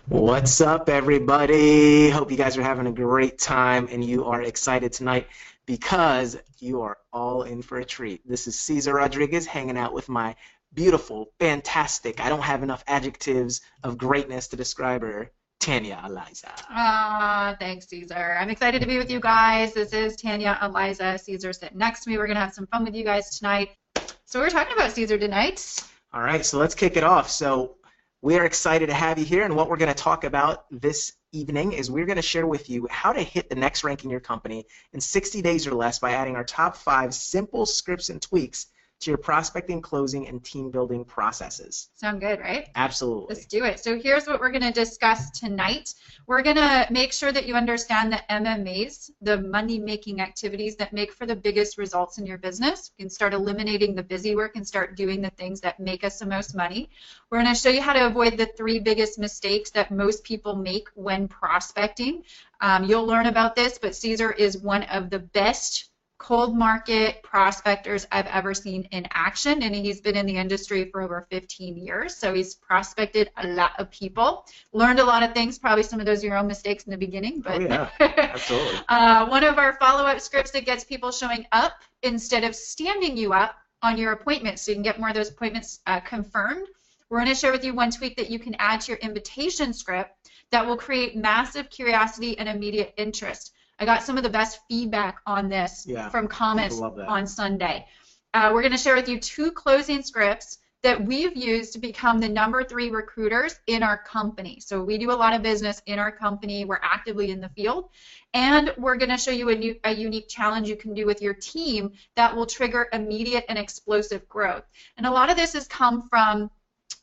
What's up, everybody? Hope you guys are having a great time and you are excited tonight because you are all in for a treat. This is Cesar Rodriguez hanging out with my beautiful, fantastic, I don't have enough adjectives of greatness to describe her, Tanya Eliza. Thanks, Caesar. I'm excited to be with you guys. This is Tanya, Eliza, Caesar sitting next to me. We're going to have some fun with you guys tonight. So we're talking about Caesar tonight. All right, so let's kick it off. So we are excited to have you here, and what we're going to talk about this evening is we're going to share with you how to hit the next rank in your company in 60 days or less by adding our top 5 simple scripts and tweaks to your prospecting, closing, and team building processes. Sound good, right? Absolutely. Let's do it. So here's what we're going to discuss tonight. We're going to make sure that you understand the MMAs, the money-making activities that make for the biggest results in your business. You can start eliminating the busy work and start doing the things that make us the most money. We're going to show you how to avoid the 3 biggest mistakes that most people make when prospecting. You'll learn about this, but Caesar is one of the best cold market prospectors I've ever seen in action, and he's been in the industry for over 15 years, so he's prospected a lot of people, learned a lot of things, probably some of those are your own mistakes in the beginning, but yeah, absolutely. One of our follow-up scripts that gets people showing up instead of standing you up on your appointments, so you can get more of those appointments confirmed. We're going to share with you one tweak that you can add to your invitation script that will create massive curiosity and immediate interest. I got some of the best feedback on this from comments on Sunday. We're going to share with you 2 closing scripts that we've used to become the #3 recruiters in our company. So we do a lot of business in our company. We're actively in the field. And we're going to show you a unique challenge you can do with your team that will trigger immediate and explosive growth. And a lot of this has come from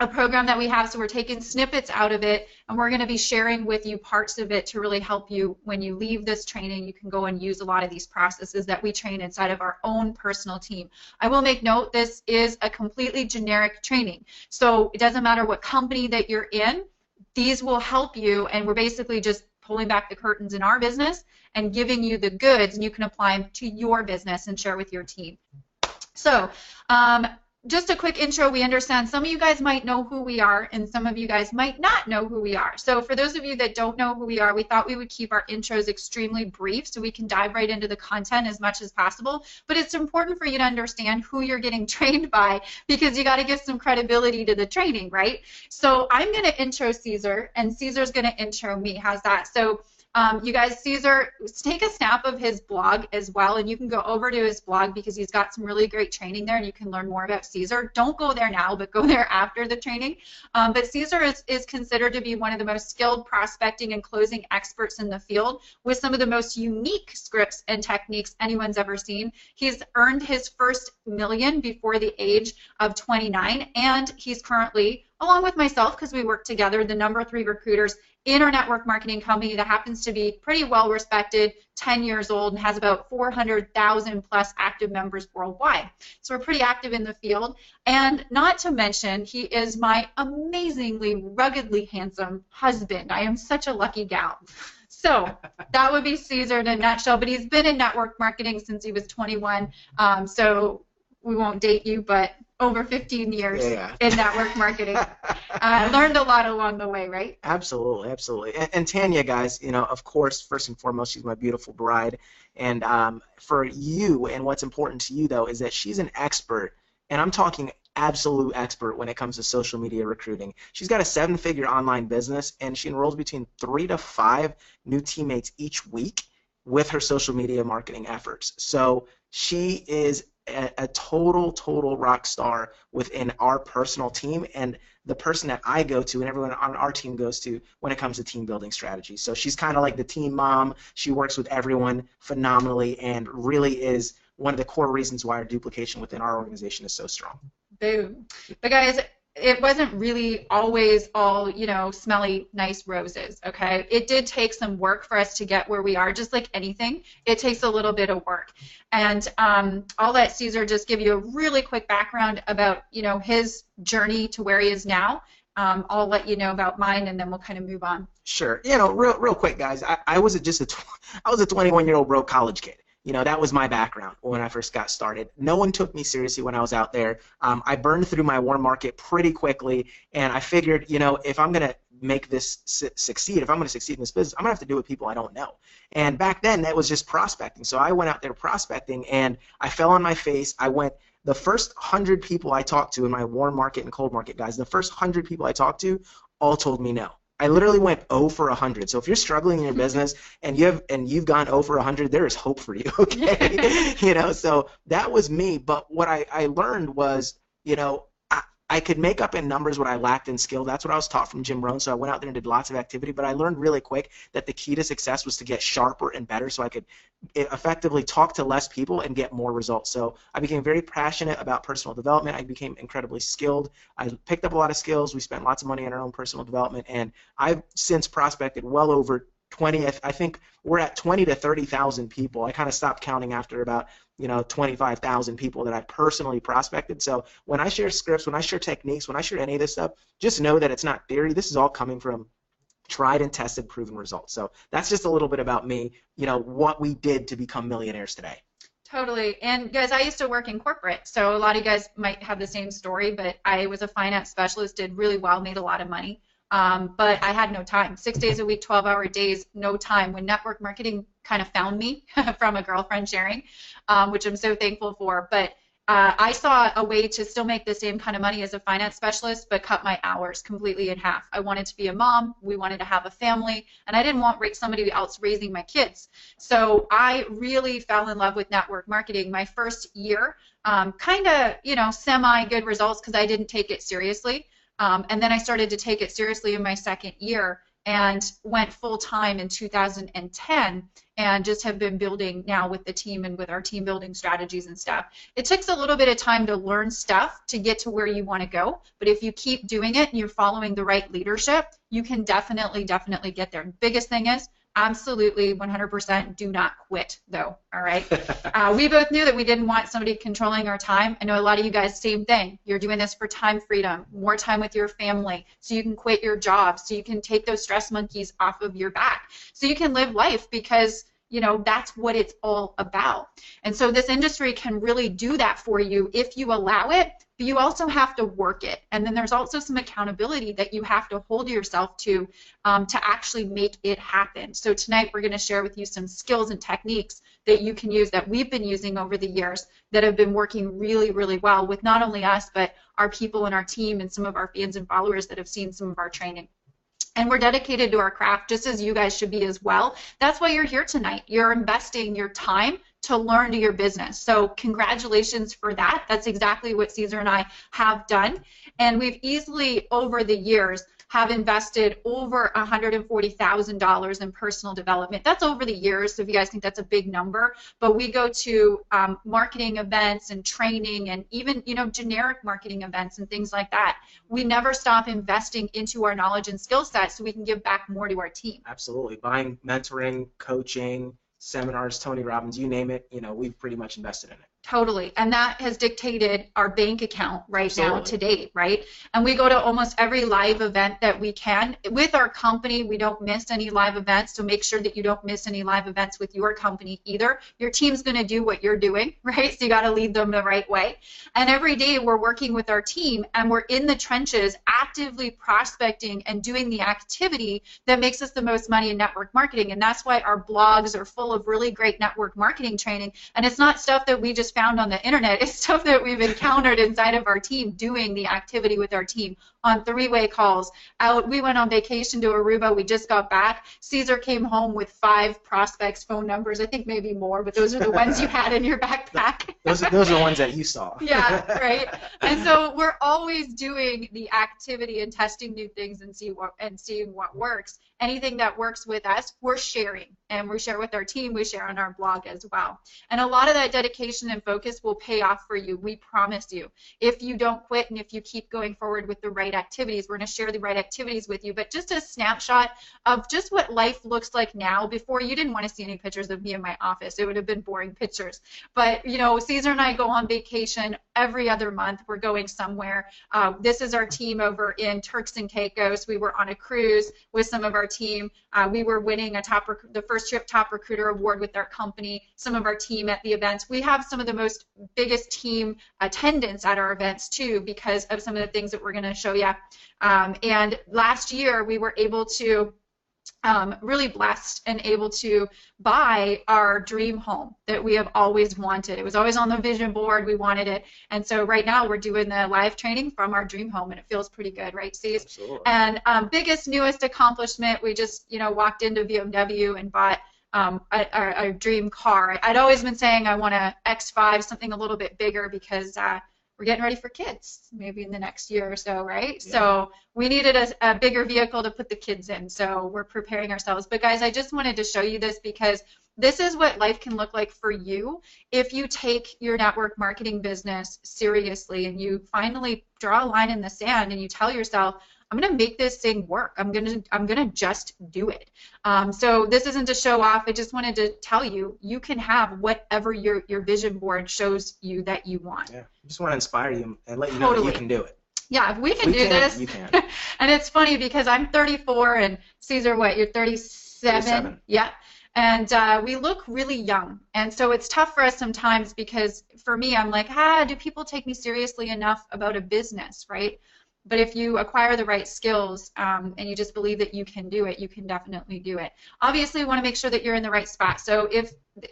a program that we have, so we're taking snippets out of it, and we're going to be sharing with you parts of it to really help you when you leave this training. You can go and use a lot of these processes that we train inside of our own personal team. I will make note, this is a completely generic training, so it doesn't matter what company that you're in, these will help you, and we're basically just pulling back the curtains in our business and giving you the goods, and you can apply them to your business and share with your team. So, just a quick intro. We understand some of you guys might know who we are and some of you guys might not know who we are. So for those of you that don't know who we are, we thought we would keep our intros extremely brief so we can dive right into the content as much as possible. But it's important for you to understand who you're getting trained by, because you got to give some credibility to the training, right? So I'm going to intro Caesar, and Caesar's going to intro me. How's that? So you guys, Caesar, take a snap of his blog as well, and you can go over to his blog because he's got some really great training there, and you can learn more about Caesar. Don't go there now, but go there after the training. But Caesar is considered to be one of the most skilled prospecting and closing experts in the field with some of the most unique scripts and techniques anyone's ever seen. He's earned his first million before the age of 29, and he's currently, along with myself, because we work together, the #3 recruiters in our network marketing company that happens to be pretty well respected, 10 years old, and has about 400,000 plus active members worldwide. So we're pretty active in the field. And not to mention, he is my amazingly ruggedly handsome husband. I am such a lucky gal. So that would be Caesar in a nutshell, but he's been in network marketing since he was 21, so we won't date you, but over 15 years in network marketing. Learned a lot along the way, right? Absolutely, absolutely. And Tanya, guys, you know, of course, first and foremost, she's my beautiful bride. And for you, and what's important to you, though, is that she's an expert, and I'm talking absolute expert when it comes to social media recruiting. She's got a 7-figure online business, and she enrolls between 3 to 5 new teammates each week with her social media marketing efforts. So she is a total rock star within our personal team, and the person that I go to and everyone on our team goes to when it comes to team building strategies. So she's kind of like the team mom. She works with everyone phenomenally and really is one of the core reasons why our duplication within our organization is so strong. Boom. But guys, it wasn't really always all, you know, smelly, nice roses, okay? It did take some work for us to get where we are, just like anything. It takes a little bit of work. And I'll let Caesar just give you a really quick background about, you know, his journey to where he is now. I'll let you know about mine, and then we'll kind of move on. Sure. You know, real quick, guys, I was a 21-year-old broke college kid. that was my background when I first got started. No one took me seriously when I was out there. I burned through my warm market pretty quickly, and I figured, if I'm going to make this succeed, if I'm going to succeed in this business, I'm going to have to do it with people I don't know. And back then, that was just prospecting. So I went out there prospecting, and I fell on my face. The first 100 people I talked to in my warm market and cold market guys, the first 100 people I talked to all told me no. I literally went 0 for 100. So if you're struggling in your business and you've gone 0 for 100, there is hope for you. Okay, So that was me. But what I learned was, I could make up in numbers what I lacked in skill. That's what I was taught from Jim Rohn. So I went out there and did lots of activity. But I learned really quick that the key to success was to get sharper and better, so I could effectively talk to less people and get more results. So I became very passionate about personal development. I became incredibly skilled. I picked up a lot of skills. We spent lots of money on our own personal development, and I've since prospected well over 20. I think we're at 20 to 30,000 people. I kind of stopped counting after about 25,000 people that I personally prospected. So when I share scripts, when I share techniques, when I share any of this stuff, just know that it's not theory. This is all coming from tried and tested, proven results. So that's just a little bit about me, what we did to become millionaires today. Totally. And guys, I used to work in corporate, so a lot of you guys might have the same story, but I was a finance specialist, did really well, made a lot of money. But I had no time. 6 days a week, 12-hour days, no time. When network marketing kind of found me from a girlfriend sharing, which I'm so thankful for. But I saw a way to still make the same kind of money as a finance specialist, but cut my hours completely in half. I wanted to be a mom. We wanted to have a family, and I didn't want somebody else raising my kids. So I really fell in love with network marketing. My first year, kind of, semi-good results because I didn't take it seriously. And then I started to take it seriously in my second year and went full-time in 2010 and just have been building now with the team and with our team building strategies and stuff. It takes a little bit of time to learn stuff to get to where you want to go, but if you keep doing it and you're following the right leadership, you can definitely get there. The biggest thing is absolutely 100% do not quit, though, all right? We both knew that we didn't want somebody controlling our time. I know a lot of you guys, same thing. You're doing this for time freedom, more time with your family, so you can quit your job, so you can take those stress monkeys off of your back, so you can live life because that's what it's all about. And so this industry can really do that for you if you allow it, but you also have to work it. And then there's also some accountability that you have to hold yourself to actually make it happen. So tonight we're going to share with you some skills and techniques that you can use that we've been using over the years that have been working really, really well with not only us, but our people and our team and some of our fans and followers that have seen some of our training. And we're dedicated to our craft, just as you guys should be as well. That's why you're here tonight. You're investing your time to learn to your business. So congratulations for that. That's exactly what Caesar and I have done. And we've easily, over the years, have invested over $140,000 in personal development. That's over the years, so if you guys think that's a big number. But we go to marketing events and training and even, generic marketing events and things like that. We never stop investing into our knowledge and skill set so we can give back more to our team. Absolutely. Buying mentoring, coaching, seminars, Tony Robbins, you name it, we've pretty much invested in it. Totally. And that has dictated our bank account right now to date, right? And we go to almost every live event that we can. With our company, we don't miss any live events, so make sure that you don't miss any live events with your company either. Your team's going to do what you're doing, right? So you got to lead them the right way. And every day we're working with our team and we're in the trenches actively prospecting and doing the activity that makes us the most money in network marketing. And that's why our blogs are full of really great network marketing training. And it's not stuff that we just found on the internet. It's stuff that we've encountered inside of our team doing the activity with our team on three-way calls. We went on vacation to Aruba. We just got back. Caesar came home with 5 prospects' phone numbers. I think maybe more, but those are the ones you had in your backpack. Those are the ones that you saw. Yeah, right. And so we're always doing the activity and testing new things and seeing what works. Anything that works with us, we're sharing. And we share with our team. We share on our blog as well. And a lot of that dedication and focus will pay off for you. We promise you. If you don't quit and if you keep going forward with the right activities, we're going to share the right activities with you. But just a snapshot of just what life looks like now. Before, you didn't want to see any pictures of me in my office. It would have been boring pictures. But, you know, Caesar and I go on vacation every other month. We're going somewhere. This is our team over in Turks and Caicos. We were on a cruise with some of our team. We were winning the first trip top recruiter award with our company. Some of our team at the events. We have some of the most biggest team attendance at our events too, because of some of the things that we're going to show you. And last year we were able to really blessed and able to buy our dream home that we have always wanted. It was always on the vision board. We wanted it. And so right now we're doing the live training from our dream home, and it feels pretty good, right, Steve? Absolutely. And biggest, newest accomplishment, we just, you know, walked into BMW and bought a dream car. I'd always been saying I want a X5, something a little bit bigger, because we're getting ready for kids maybe in the next year or so, right? Yeah. So we needed a bigger vehicle to put the kids in, so we're preparing ourselves. But guys, I just wanted to show you this because this is what life can look like for you if you take your network marketing business seriously and you finally draw a line in the sand and you tell yourself, I'm going to make this thing work. I'm gonna just do it. So this isn't to show off. I just wanted to tell you, you can have whatever your vision board shows you that you want. Yeah, I just want to inspire you and let you know that you can do it. Yeah, if we can do this. You can. And it's funny because I'm 34 and Caesar, what, you're 37? 37. Yeah. And we look really young. And so it's tough for us sometimes because for me, I'm like, do people take me seriously enough about a business, right? But if you acquire the right skills and you just believe that you can do it, you can definitely do it. Obviously, we want to make sure that you're in the right spot. So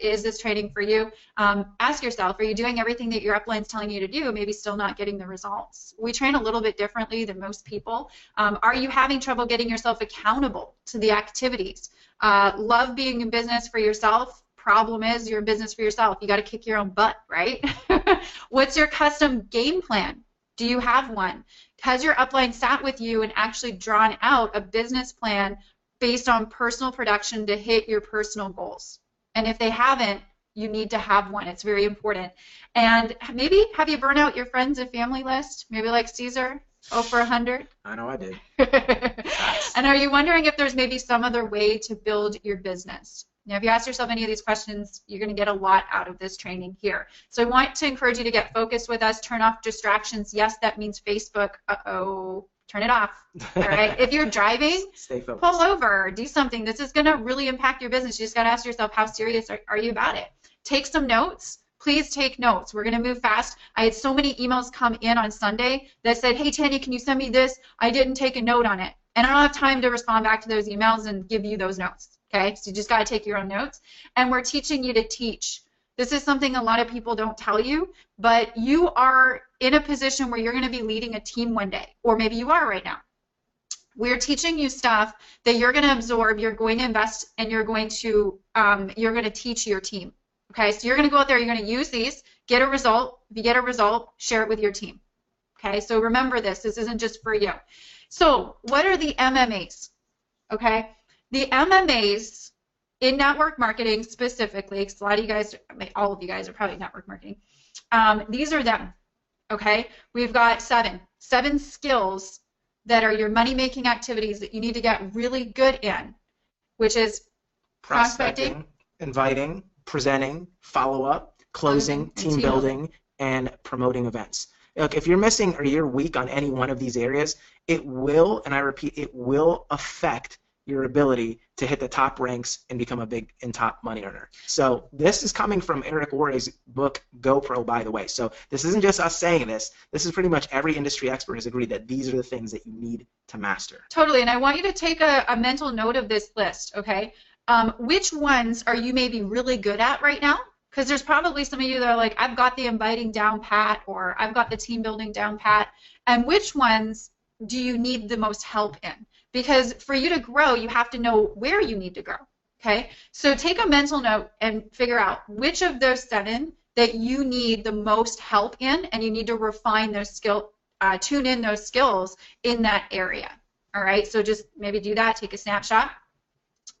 is this training for you? Ask yourself, are you doing everything that your upline's telling you to do, maybe still not getting the results? We train a little bit differently than most people. Are you having trouble getting yourself accountable to the activities? Love being in business for yourself. Problem is, you're in business for yourself. You got to kick your own butt, right? What's your custom game plan? Do you have one? Has your upline sat with you and actually drawn out a business plan based on personal production to hit your personal goals? And if they haven't, you need to have one. It's very important. And maybe have you burned out your friends and family list? Maybe like Caesar, 0 for 100? I know I did. And are you wondering if there's maybe some other way to build your business? Now, if you ask yourself any of these questions, you're going to get a lot out of this training here. So I want to encourage you to get focused with us, turn off distractions. Yes, that means Facebook. Uh-oh. Turn it off. All right. If you're driving, stay focused. Pull over, do something. This is going to really impact your business. You just got to ask yourself, how serious are you about it? Take some notes. Please take notes. We're going to move fast. I had so many emails come in on Sunday that said, hey, Tanya, can you send me this? I didn't take a note on it. And I don't have time to respond back to those emails and give you those notes. Okay, so you just got to take your own notes. And we're teaching you to teach. This is something a lot of people don't tell you, but you are in a position where you're going to be leading a team one day, or maybe you are right now. We're teaching you stuff that you're going to absorb, you're going to invest, and you're going to teach your team. Okay, so you're going to go out there, you're going to use these, get a result. If you get a result, share it with your team. Okay, so remember this. This isn't just for you. So what are the MMAs? Okay. The MMAs in network marketing specifically, because a lot of you guys, all of you guys are probably network marketing, these are them, okay? We've got seven skills that are your money-making activities that you need to get really good in, which is prospecting, inviting, presenting, follow-up, closing, team building, and promoting events. Look, if you're missing or you're weak on any one of these areas, it will, and I repeat, it will affect your ability to hit the top ranks and become a big and top money earner. So this is coming from Eric Worre's book, GoPro, by the way. So this isn't just us saying this. This is pretty much every industry expert has agreed that these are the things that you need to master. Totally, and I want you to take a mental note of this list, okay? Which ones are you maybe really good at right now? Because there's probably some of you that are like, I've got the inviting down pat, or I've got the team building down pat. And which ones do you need the most help in? Because for you to grow, you have to know where you need to grow, okay? So take a mental note and figure out which of those 7 that you need the most help in, and you need to refine those skills, tune in those skills in that area, all right? So just maybe do that, take a snapshot.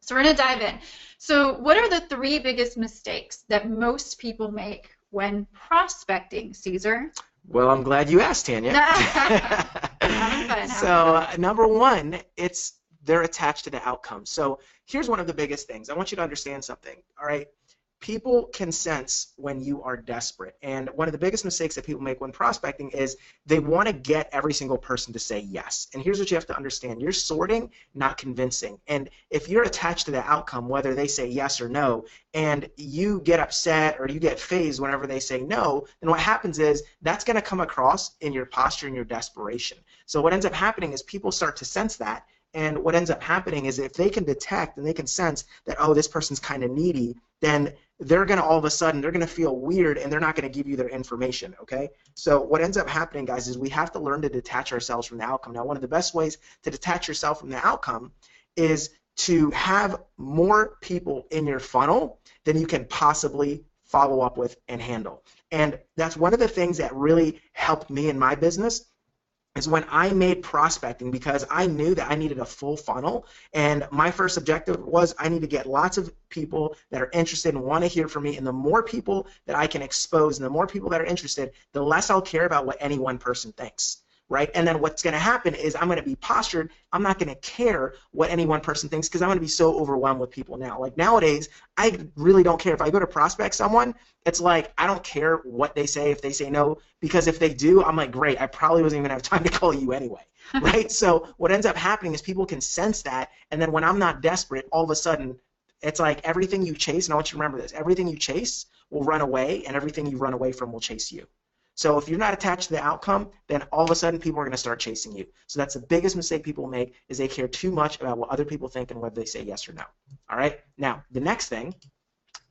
So we're going to dive in. So what are the 3 biggest mistakes that most people make when prospecting, Caesar? Well, I'm glad you asked, Tanya. Having fun. So, number one, they're attached to the outcome. So here's one of the biggest things. I want you to understand something, all right? People can sense when you are desperate. And one of the biggest mistakes that people make when prospecting is they want to get every single person to say yes. And here's what you have to understand. You're sorting, not convincing. And if you're attached to the outcome, whether they say yes or no, and you get upset or you get phased whenever they say no, then what happens is that's going to come across in your posture and your desperation. So what ends up happening is people start to sense that. And what ends up happening is if they can detect and they can sense that, oh, this person's kind of needy, then they're going to all of a sudden, they're going to feel weird and they're not going to give you their information, okay? So what ends up happening, guys, is we have to learn to detach ourselves from the outcome. Now, one of the best ways to detach yourself from the outcome is to have more people in your funnel than you can possibly follow up with and handle. And that's one of the things that really helped me in my business is when I made prospecting, because I knew that I needed a full funnel, and my first objective was I need to get lots of people that are interested and want to hear from me, and the more people that I can expose and the more people that are interested, the less I'll care about what any one person thinks. Right? And then what's going to happen is I'm going to be postured. I'm not going to care what any one person thinks because I'm going to be so overwhelmed with people now. Like nowadays, I really don't care. If I go to prospect someone, it's like I don't care what they say if they say no, because if they do, I'm like, great, I probably wasn't even have time to call you anyway. Right? So what ends up happening is people can sense that, and then when I'm not desperate, all of a sudden, it's like everything you chase, and I want you to remember this, everything you chase will run away, and everything you run away from will chase you. So if you're not attached to the outcome, then all of a sudden people are going to start chasing you. So that's the biggest mistake people make is they care too much about what other people think and whether they say yes or no. All right? Now, the next thing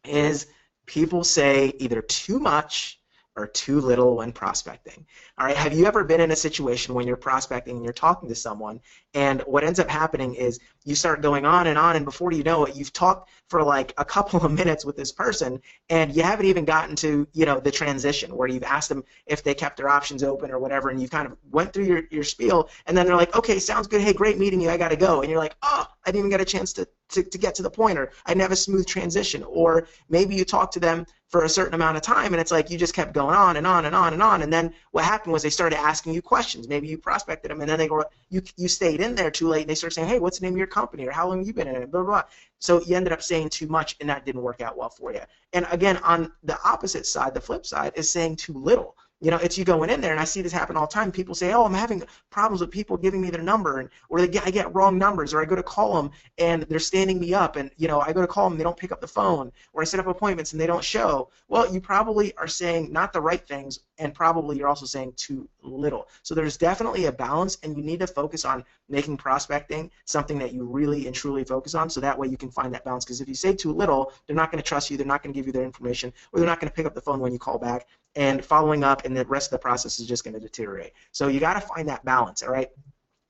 is people say either too much or too little when prospecting. All right, have you ever been in a situation when you're prospecting and you're talking to someone, and what ends up happening is you start going on, and before you know it, you've talked for like a couple of minutes with this person, and you haven't even gotten to, you know, the transition where you've asked them if they kept their options open or whatever, and you've kind of went through your spiel, and then they're like, okay, sounds good, hey, great meeting you, I gotta go, and you're like, oh, I didn't even get a chance to get to the point, or I didn't have a smooth transition, or maybe you talked to them for a certain amount of time, and it's like you just kept going on and on and on and on, and then what happened was they started asking you questions. Maybe you prospected them, and then they go, you stayed in there too late, and they start saying, hey, what's the name of your company, or how long have you been in it, blah, blah, blah. So you ended up saying too much, and that didn't work out well for you. And again, on the opposite side, the flip side, is saying too little. You know, it's you going in there, and I see this happen all the time. People say, oh, I'm having problems with people giving me their number, or I get wrong numbers, or I go to call them, and they're standing me up, and, you know, I go to call them, and they don't pick up the phone, or I set up appointments, and they don't show. Well, you probably are saying not the right things, and probably you're also saying too little. So there's definitely a balance, and you need to focus on making prospecting something that you really and truly focus on, so that way you can find that balance. Because if you say too little, they're not going to trust you, they're not going to give you their information, or they're not going to pick up the phone when you call back, and following up and the rest of the process is just going to deteriorate. So you got to find that balance, all right?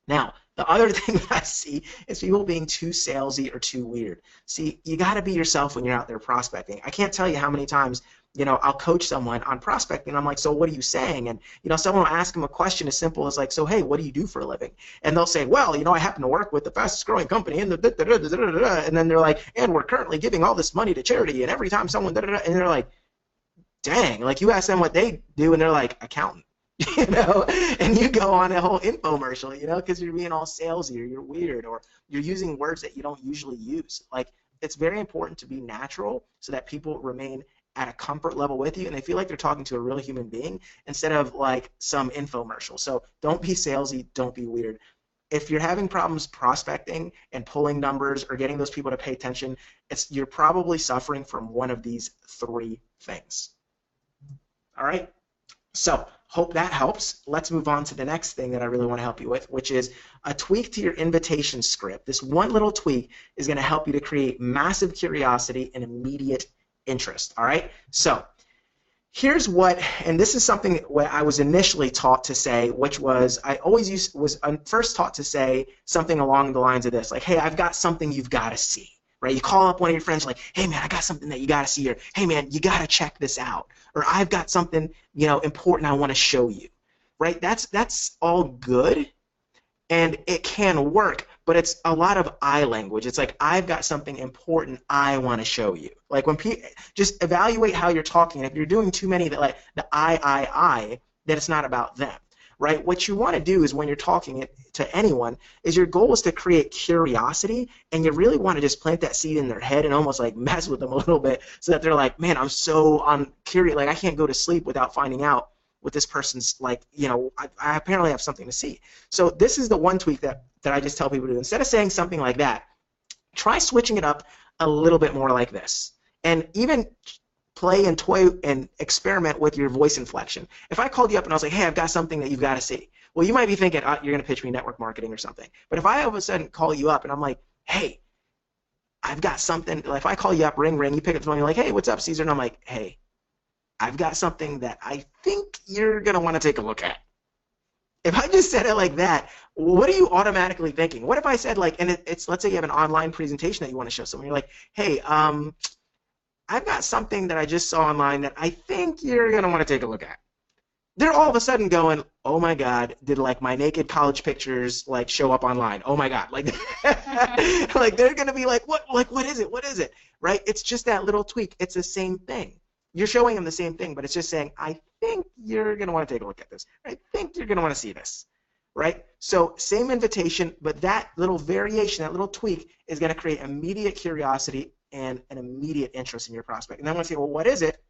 Now, the other thing that I see is people being too salesy or too weird. See, you got to be yourself when you're out there prospecting. I can't tell you how many times, you know, I'll coach someone on prospecting, and I'm like, so what are you saying? And, you know, someone will ask them a question as simple as like, so, hey, what do you do for a living? And they'll say, well, you know, I happen to work with the fastest growing company in the da-da-da-da-da-da-da. And then they're like, and we're currently giving all this money to charity, and every time someone da-da-da, and they're like, dang, like you ask them what they do, and they're like, accountant. You know, and you go on a whole infomercial, you know, because you're being all salesy or you're weird or you're using words that you don't usually use. Like, it's very important to be natural so that people remain at a comfort level with you and they feel like they're talking to a real human being instead of like some infomercial. So don't be salesy, don't be weird. If you're having problems prospecting and pulling numbers or getting those people to pay attention, you're probably suffering from one of these three things. All right? So, hope that helps. Let's move on to the next thing that I really want to help you with, which is a tweak to your invitation script. This one little tweak is going to help you to create massive curiosity and immediate interest, all right? So, here's what, and this is something what I was initially taught to say, which was I'm first taught to say something along the lines of this, like, hey, I've got something you've got to see. Right? You call up one of your friends like, hey, man, I got something that you got to see here. Hey, man, you got to check this out. Or I've got something, you know, important I want to show you. Right? That's all good, and it can work, but it's a lot of I language. It's like, I've got something important I want to show you. Like when people just evaluate how you're talking. If you're doing too many that like the I, then it's not about them, right? What you want to do is when you're talking to anyone, is your goal is to create curiosity, and you really want to just plant that seed in their head and almost like mess with them a little bit, so that they're like, man, I'm curious. Like I can't go to sleep without finding out what this person's like. I apparently have something to see. So this is the one tweak that I just tell people to do. Instead of saying something like that, try switching it up a little bit more like this. And even play and toy and experiment with your voice inflection. If I called you up and I was like, hey, I've got something that you've got to see. Well, you might be thinking, oh, you're going to pitch me network marketing or something. But if I all of a sudden call you up and I'm like, hey, I've got something. Like if I call you up, ring, ring, you pick up the phone, you're like, hey, what's up, Caesar? And I'm like, hey, I've got something that I think you're going to want to take a look at. If I just said it like that, what are you automatically thinking? What if I said like, and it's let's say you have an online presentation that you want to show someone, you're like, hey, I've got something that I just saw online that I think you're going to want to take a look at. They're all of a sudden going, oh my God, did like my naked college pictures like show up online? Oh my God. Like, like they're going to be like, what is it? What is it? Right? It's just that little tweak. It's the same thing. You're showing them the same thing, but it's just saying, I think you're going to want to take a look at this. I think you're going to want to see this. Right? So same invitation, but that little variation, that little tweak is going to create immediate curiosity and an immediate interest in your prospect. And then when I say, well, what is it?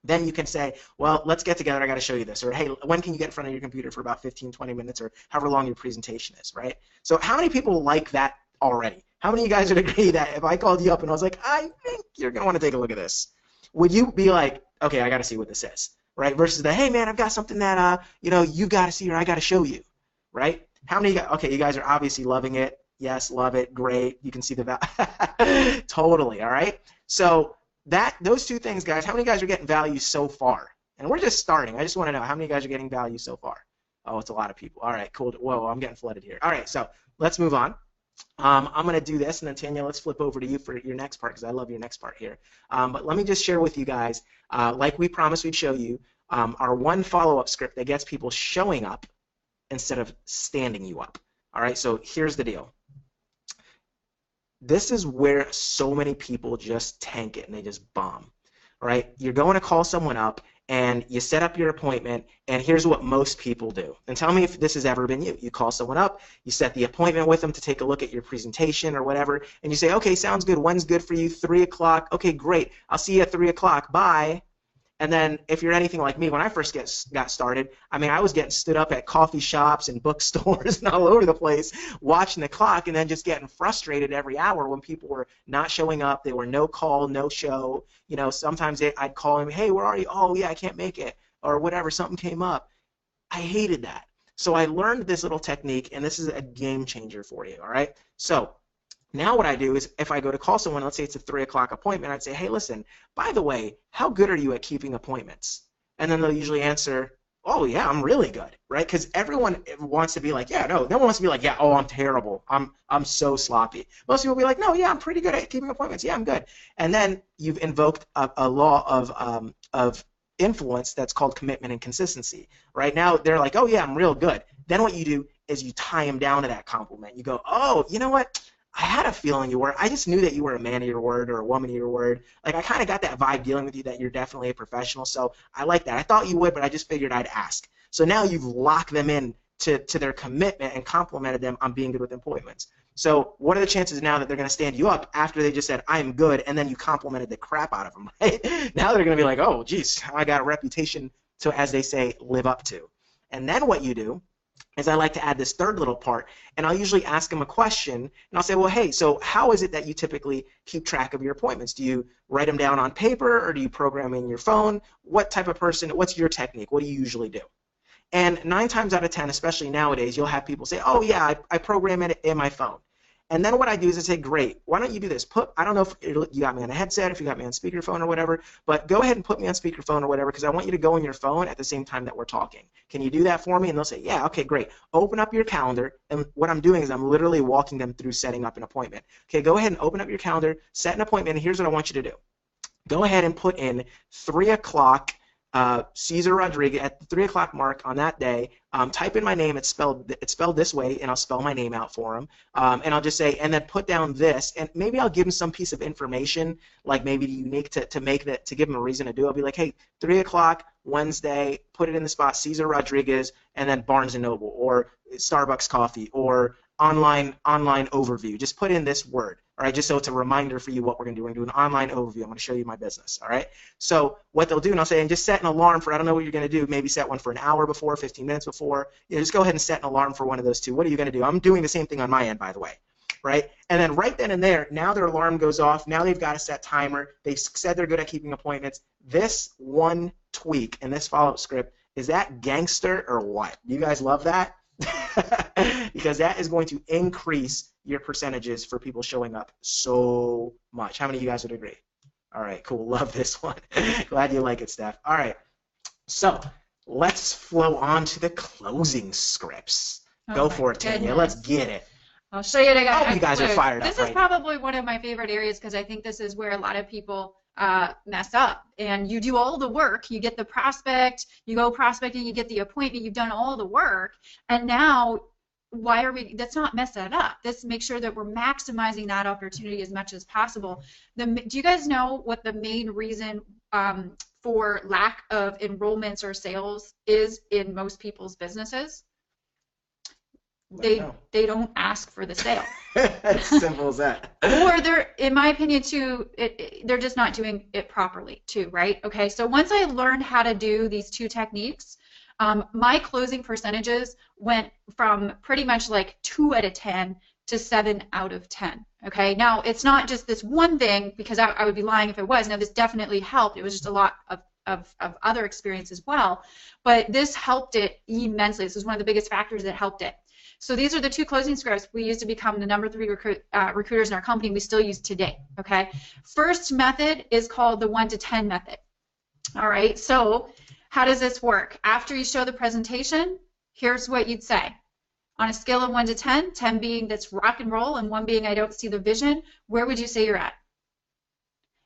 Then you can say, well, let's get together. I got to show you this. Or, hey, when can you get in front of your computer for about 15, 20 minutes, or however long your presentation is, right? So how many people like that already? How many of you guys would agree that if I called you up and I was like, I think you're going to want to take a look at this, would you be like, okay, I got to see what this is, right? Versus the, hey, man, I've got something that, you got to see or I got to show you, right? How many, okay, you guys are obviously loving it. Yes, love it, great. You can see the value. Totally, all right? So those two things, guys, how many guys are getting value so far? And we're just starting. I just want to know how many guys are getting value so far. Oh, it's a lot of people. All right, cool. Whoa, I'm getting flooded here. All right, so let's move on. I'm going to do this, and then Tanya, let's flip over to you for your next part because I love your next part here. But let me just share with you guys, like we promised we'd show you, our one follow-up script that gets people showing up instead of standing you up. All right, so here's the deal. This is where so many people just tank it and they just bomb. All right, you're going to call someone up and you set up your appointment, and here's what most people do. And tell me if this has ever been you. You call someone up, you set the appointment with them to take a look at your presentation or whatever, and you say, okay, sounds good. When's good for you? 3 o'clock. Okay, great. I'll see you at 3 o'clock. Bye. And then if you're anything like me, when I first got started, I mean, I was getting stood up at coffee shops and bookstores and all over the place watching the clock, and then just getting frustrated every hour when people were not showing up. They were no call, no show. Sometimes I'd call them, hey, where are you? Oh, yeah, I can't make it, or whatever, something came up. I hated that. So I learned this little technique, and this is a game changer for you, all right? So now what I do is if I go to call someone, let's say it's a 3 o'clock appointment, I'd say, hey, listen, by the way, how good are you at keeping appointments? And then they'll usually answer, oh, yeah, I'm really good, right? Because everyone wants to be like, yeah, no one wants to be like, yeah, oh, I'm terrible. I'm so sloppy. Most people will be like, no, yeah, I'm pretty good at keeping appointments. Yeah, I'm good. And then you've invoked a law of influence that's called commitment and consistency. Right now, they're like, oh, yeah, I'm real good. Then what you do is you tie them down to that compliment. You go, oh, you know what? I had a feeling you were. I just knew that you were a man of your word or a woman of your word. Like, I kind of got that vibe dealing with you that you're definitely a professional. So I like that. I thought you would, but I just figured I'd ask. So now you've locked them in to their commitment and complimented them on being good with appointments. So what are the chances now that they're going to stand you up after they just said, I'm good, and then you complimented the crap out of them, right? Now they're going to be like, oh, geez, I got a reputation to, as they say, live up to. And then what you do is I like to add this third little part, and I'll usually ask them a question, and I'll say, well, hey, so how is it that you typically keep track of your appointments? Do you write them down on paper, or do you program in your phone? What type of person, what's your technique? What do you usually do? And 9 times out of 10, especially nowadays, you'll have people say, oh, yeah, I program it in my phone. And then what I do is I say, great, why don't you do this? I don't know if you got me on a headset, if you got me on speakerphone or whatever, but go ahead and put me on speakerphone or whatever, because I want you to go on your phone at the same time that we're talking. Can you do that for me? And they'll say, yeah, okay, great. Open up your calendar, and what I'm doing is I'm literally walking them through setting up an appointment. Okay, go ahead and open up your calendar, set an appointment, and here's what I want you to do. Go ahead and put in 3 o'clock, Cesar Rodriguez, at the 3 o'clock mark on that day, type in my name. It's spelled this way, and I'll spell my name out for them. And I'll just say, and then put down this, and maybe I'll give them some piece of information, like maybe unique to make that, to give them a reason to do. I'll be like, hey, 3 o'clock Wednesday, put it in the spot Cesar Rodriguez, and then Barnes and Noble, or Starbucks coffee, or online overview. Just put in this word, all right, just so it's a reminder for you what we're going to do. We're going to do an online overview. I'm going to show you my business, all right? So what they'll do, and I'll say, and just set an alarm for, I don't know what you're going to do, maybe set one for an hour before, 15 minutes before. Just go ahead and set an alarm for one of those two. What are you going to do? I'm doing the same thing on my end, by the way, right? And then right then and there, now their alarm goes off. Now they've got a set timer. They've said they're good at keeping appointments. This one tweak and this follow-up script, is that gangster or what? You guys love that? Because that is going to increase your percentages for people showing up so much. How many of you guys would agree? All right, cool. Love this one. Glad you like it, Steph. All right, so let's flow on to the closing scripts. Go for it, Tanya. Let's get it. I'll show you. I hope you guys are fired up. This is probably one of my favorite areas because I think this is where a lot of people mess up. And you do all the work. You get the prospect. You go prospecting. You get the appointment. You've done all the work. And now, why are we? Let's not mess that up. Let's make sure that we're maximizing that opportunity as much as possible. Do you guys know what the main reason for lack of enrollments or sales is in most people's businesses? They don't ask for the sale. As simple as that. Or they're, in my opinion, too, they're just not doing it properly, too, right? Okay, so once I learned how to do these two techniques, my closing percentages went from pretty much like 2 out of 10 to 7 out of 10. Okay, now it's not just this one thing, because I would be lying if it was. Now, this definitely helped. It was just a lot of other experience as well, but this helped it immensely. This is one of the biggest factors that helped it. So these are the two closing scripts we used to become the number 3 recruiters in our company. We still use today. Okay. First method is called the 1 to 10 method. All right. So how does this work? After you show the presentation, here's what you'd say. On a scale of 1 to 10, 10 being that's rock and roll and 1 being I don't see the vision, where would you say you're at?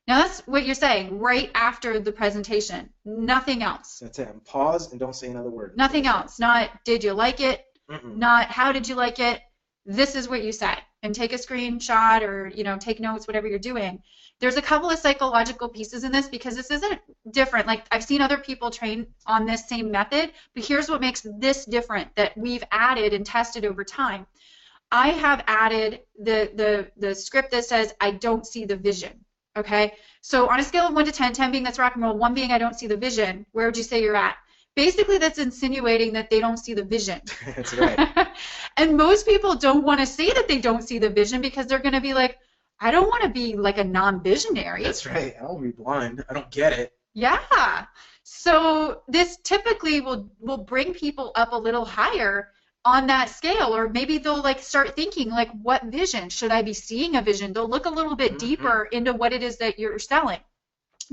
Now that's what you're saying right after the presentation. Nothing else. That's it. Pause and don't say another word. Nothing else. Not did you like it? Not how did you like it? This is what you said. And take a screenshot or, take notes, whatever you're doing. There's a couple of psychological pieces in this because this isn't different. Like I've seen other people train on this same method, but here's what makes this different that we've added and tested over time. I have added the script that says I don't see the vision. Okay? So on a scale of 1 to 10, 10 being that's rock and roll, 1 being I don't see the vision, where would you say you're at? Basically, that's insinuating that they don't see the vision. That's right. And most people don't want to say that they don't see the vision because they're going to be like, I don't want to be like a non-visionary. That's right. I don't be blind. I don't get it. Yeah. So this typically will bring people up a little higher on that scale, or maybe they'll like start thinking like, what vision? Should I be seeing a vision? They'll look a little bit deeper into what it is that you're selling.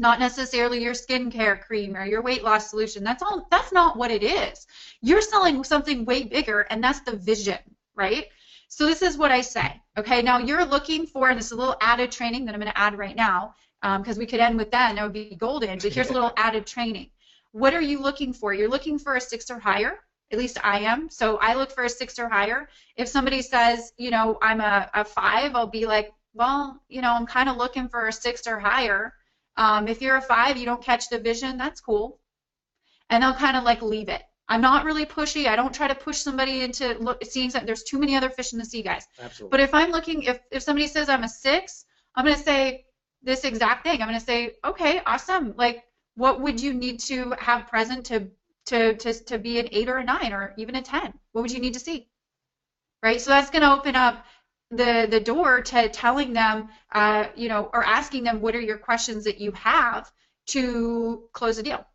Not necessarily your skincare cream or your weight loss solution. That's not what it is. You're selling something way bigger, and that's the vision, right? So this is what I say. Okay, now you're looking for, and this is a little added training that I'm going to add right now, because we could end with that, and that would be golden. But here's a little added training. What are you looking for? You're looking for a 6 or higher. At least I am. So I look for a 6 or higher. If somebody says, I'm a 5, I'll be like, well, I'm kind of looking for a 6 or higher. If you're a 5, you don't catch the vision, that's cool. And they'll kind of like leave it. I'm not really pushy. I don't try to push somebody into seeing something. There's too many other fish in the sea, guys. Absolutely. But if I'm looking, if somebody says I'm a 6, I'm going to say this exact thing. I'm going to say, okay, awesome. Like, what would you need to have present to be an 8 or a 9 or even a 10? What would you need to see? Right? So that's going to open up the door to telling them, or asking them what are your questions that you have to close a deal.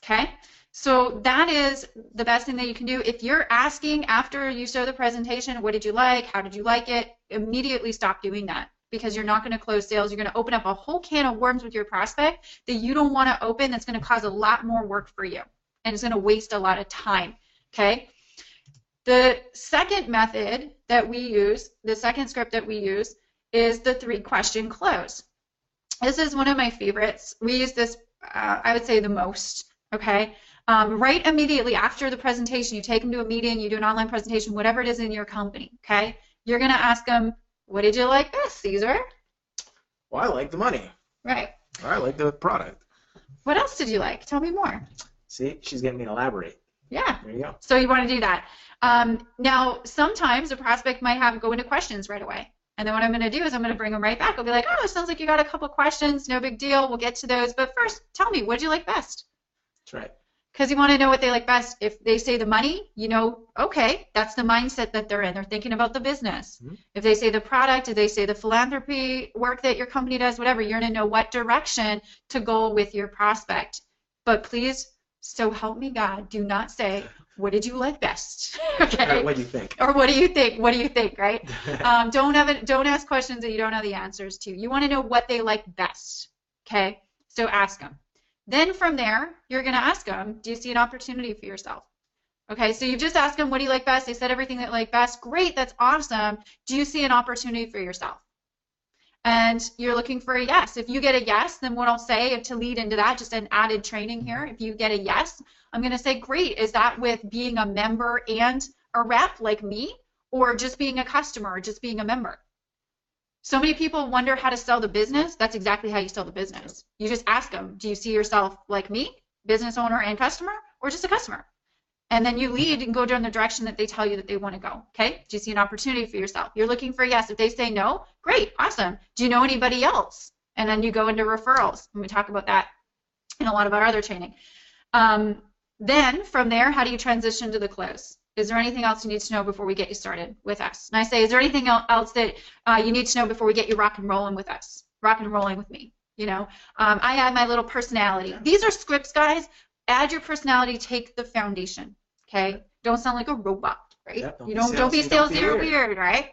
Okay? So that is the best thing that you can do. If you're asking after you show the presentation, what did you like? How did you like it? Immediately stop doing that because you're not going to close sales. You're going to open up a whole can of worms with your prospect that you don't want to open. That's going to cause a lot more work for you, and it's going to waste a lot of time. Okay? The second method that we use, the second script that we use, is the 3-question close. This is one of my favorites. We use this, I would say, the most. Okay, Right immediately after the presentation, you take them to a meeting, you do an online presentation, whatever it is in your company, okay? You're going to ask them, what did you like best, Caesar? Well, I like the money. Right. I like the product. What else did you like? Tell me more. See, she's getting me to elaborate. Yeah. There you go. So you want to do that. Now, sometimes a prospect might have go into questions right away. And then what I'm going to do is I'm going to bring them right back. I'll be like, oh, it sounds like you got a couple questions. No big deal. We'll get to those. But first, tell me, what did you like best? That's right. Because you want to know what they like best. If they say the money, you know, okay, that's the mindset that they're in. They're thinking about the business. Mm-hmm. If they say the product, if they say the philanthropy work that your company does, whatever, you're going to know what direction to go with your prospect. But please, so help me God, do not say, what did you like best? Okay. What do you think? Or what do you think? What do you think, right? Don't ask questions that you don't know the answers to. You want to know what they like best. Okay? So ask them. Then from there, you're going to ask them, do you see an opportunity for yourself? Okay, so you just asked them, what do you like best? They said everything that you like best. Great, that's awesome. Do you see an opportunity for yourself? And you're looking for a yes. If you get a yes, then what I'll say to lead into that, just an added training here, if you get a yes, I'm going to say, great, is that with being a member and a rep like me, or just being a customer, or just being a member? So many people wonder how to sell the business. That's exactly how you sell the business. You just ask them, do you see yourself like me, business owner and customer, or just a customer? And then you lead and go down the direction that they tell you that they want to go. Okay? Do you see an opportunity for yourself? You're looking for a yes. If they say no, great, awesome. Do you know anybody else? And then you go into referrals. And we talk about that in a lot of our other training. Then from there, how do you transition to the close? Is there anything else you need to know before we get you started with us? And I say, is there anything else that you need to know before we get you rock and rolling with us? Rock and rolling with me. You know, I add my little personality. These are scripts, guys. Add your personality. Take the foundation. Okay. Don't sound like a robot, right? Yeah, don't be salesy or weird, right?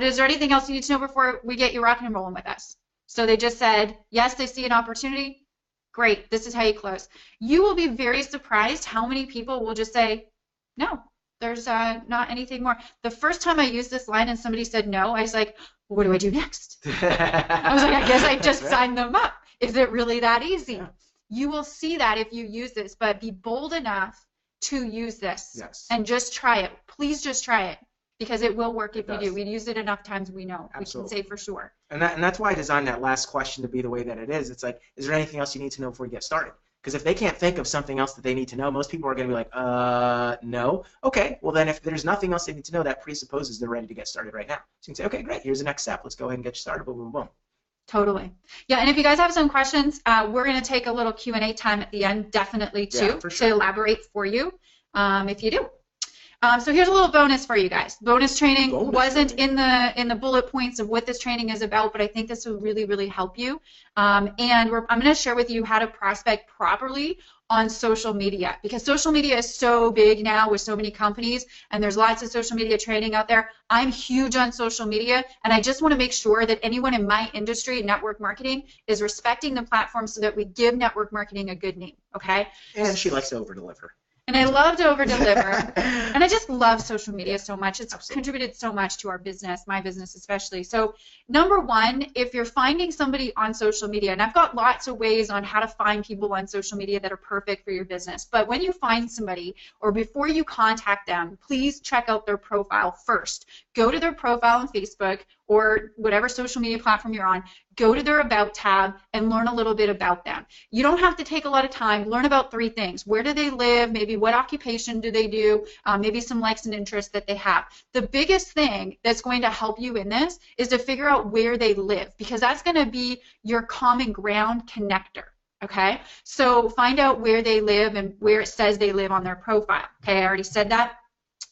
Is there anything else you need to know before we get you rocking and rolling with us? So they just said, yes, they see an opportunity. Great. This is how you close. You will be very surprised how many people will just say, no. There's not anything more. The first time I used this line and somebody said no, I was like, well, what do I do next? I was like, I guess I just signed them up. Is it really that easy? Yeah. You will see that if you use this, but be bold enough to use this. Yes. And just try it. Please just try it, because it will work if you do. We've used it enough times, we know. Absolutely. We can say for sure. And that's why I designed that last question to be the way that it is. It's like, is there anything else you need to know before you get started? Because if they can't think of something else that they need to know, most people are going to be like, no. Okay, well then if there's nothing else they need to know, that presupposes they're ready to get started right now. So you can say, okay, great, here's the next step. Let's go ahead and get you started. Boom, boom, boom. Totally. Yeah, and if you guys have some questions, we're going to take a little Q&A time at the end, definitely, too, yeah, for sure, to elaborate for you, if you do. So here's a little bonus for you guys. Bonus training wasn't in the bullet points of what this training is about, but I think this will really, really help you. And I'm going to share with you how to prospect properly on social media, because social media is so big now with so many companies, and there's lots of social media training out there. I'm huge on social media, and I just want to make sure that anyone in my industry, network marketing, is respecting the platform so that we give network marketing a good name, okay? And she likes to over-deliver. And I love to over-deliver. And I just love social media so much. It's contributed so much to our business, my business especially. So number one, if you're finding somebody on social media, and I've got lots of ways on how to find people on social media that are perfect for your business, but when you find somebody, or before you contact them, please check out their profile first. Go to their profile on Facebook or whatever social media platform you're on, go to their About tab and learn a little bit about them. You don't have to take a lot of time. Learn about 3 things. Where do they live? Maybe what occupation do they do? Maybe some likes and interests that they have. The biggest thing that's going to help you in this is to figure out where they live, because that's going to be your common ground connector. Okay? So find out where they live and where it says they live on their profile. Okay, I already said that.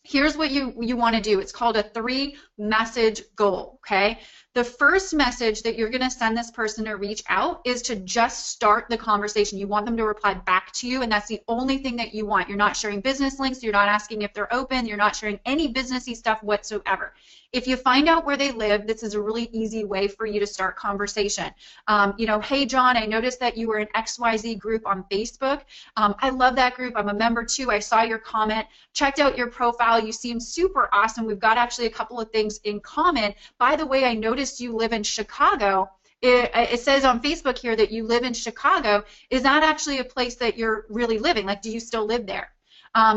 Here's what you want to do. It's called a 3-message goal, okay? The first message that you're going to send this person to reach out is to just start the conversation. You want them to reply back to you, and that's the only thing that you want. You're not sharing business links. You're not asking if they're open. You're not sharing any businessy stuff whatsoever. If you find out where they live, this is a really easy way for you to start conversation. You know, hey, John, I noticed that you were in XYZ group on Facebook. I love that group. I'm a member too. I saw your comment. Checked out your profile. You seem super awesome. We've got actually a couple of things in common. By the way, I noticed you live in Chicago, it says on Facebook here that you live in Chicago. Is that actually a place that you're really living? Like, do you still live there?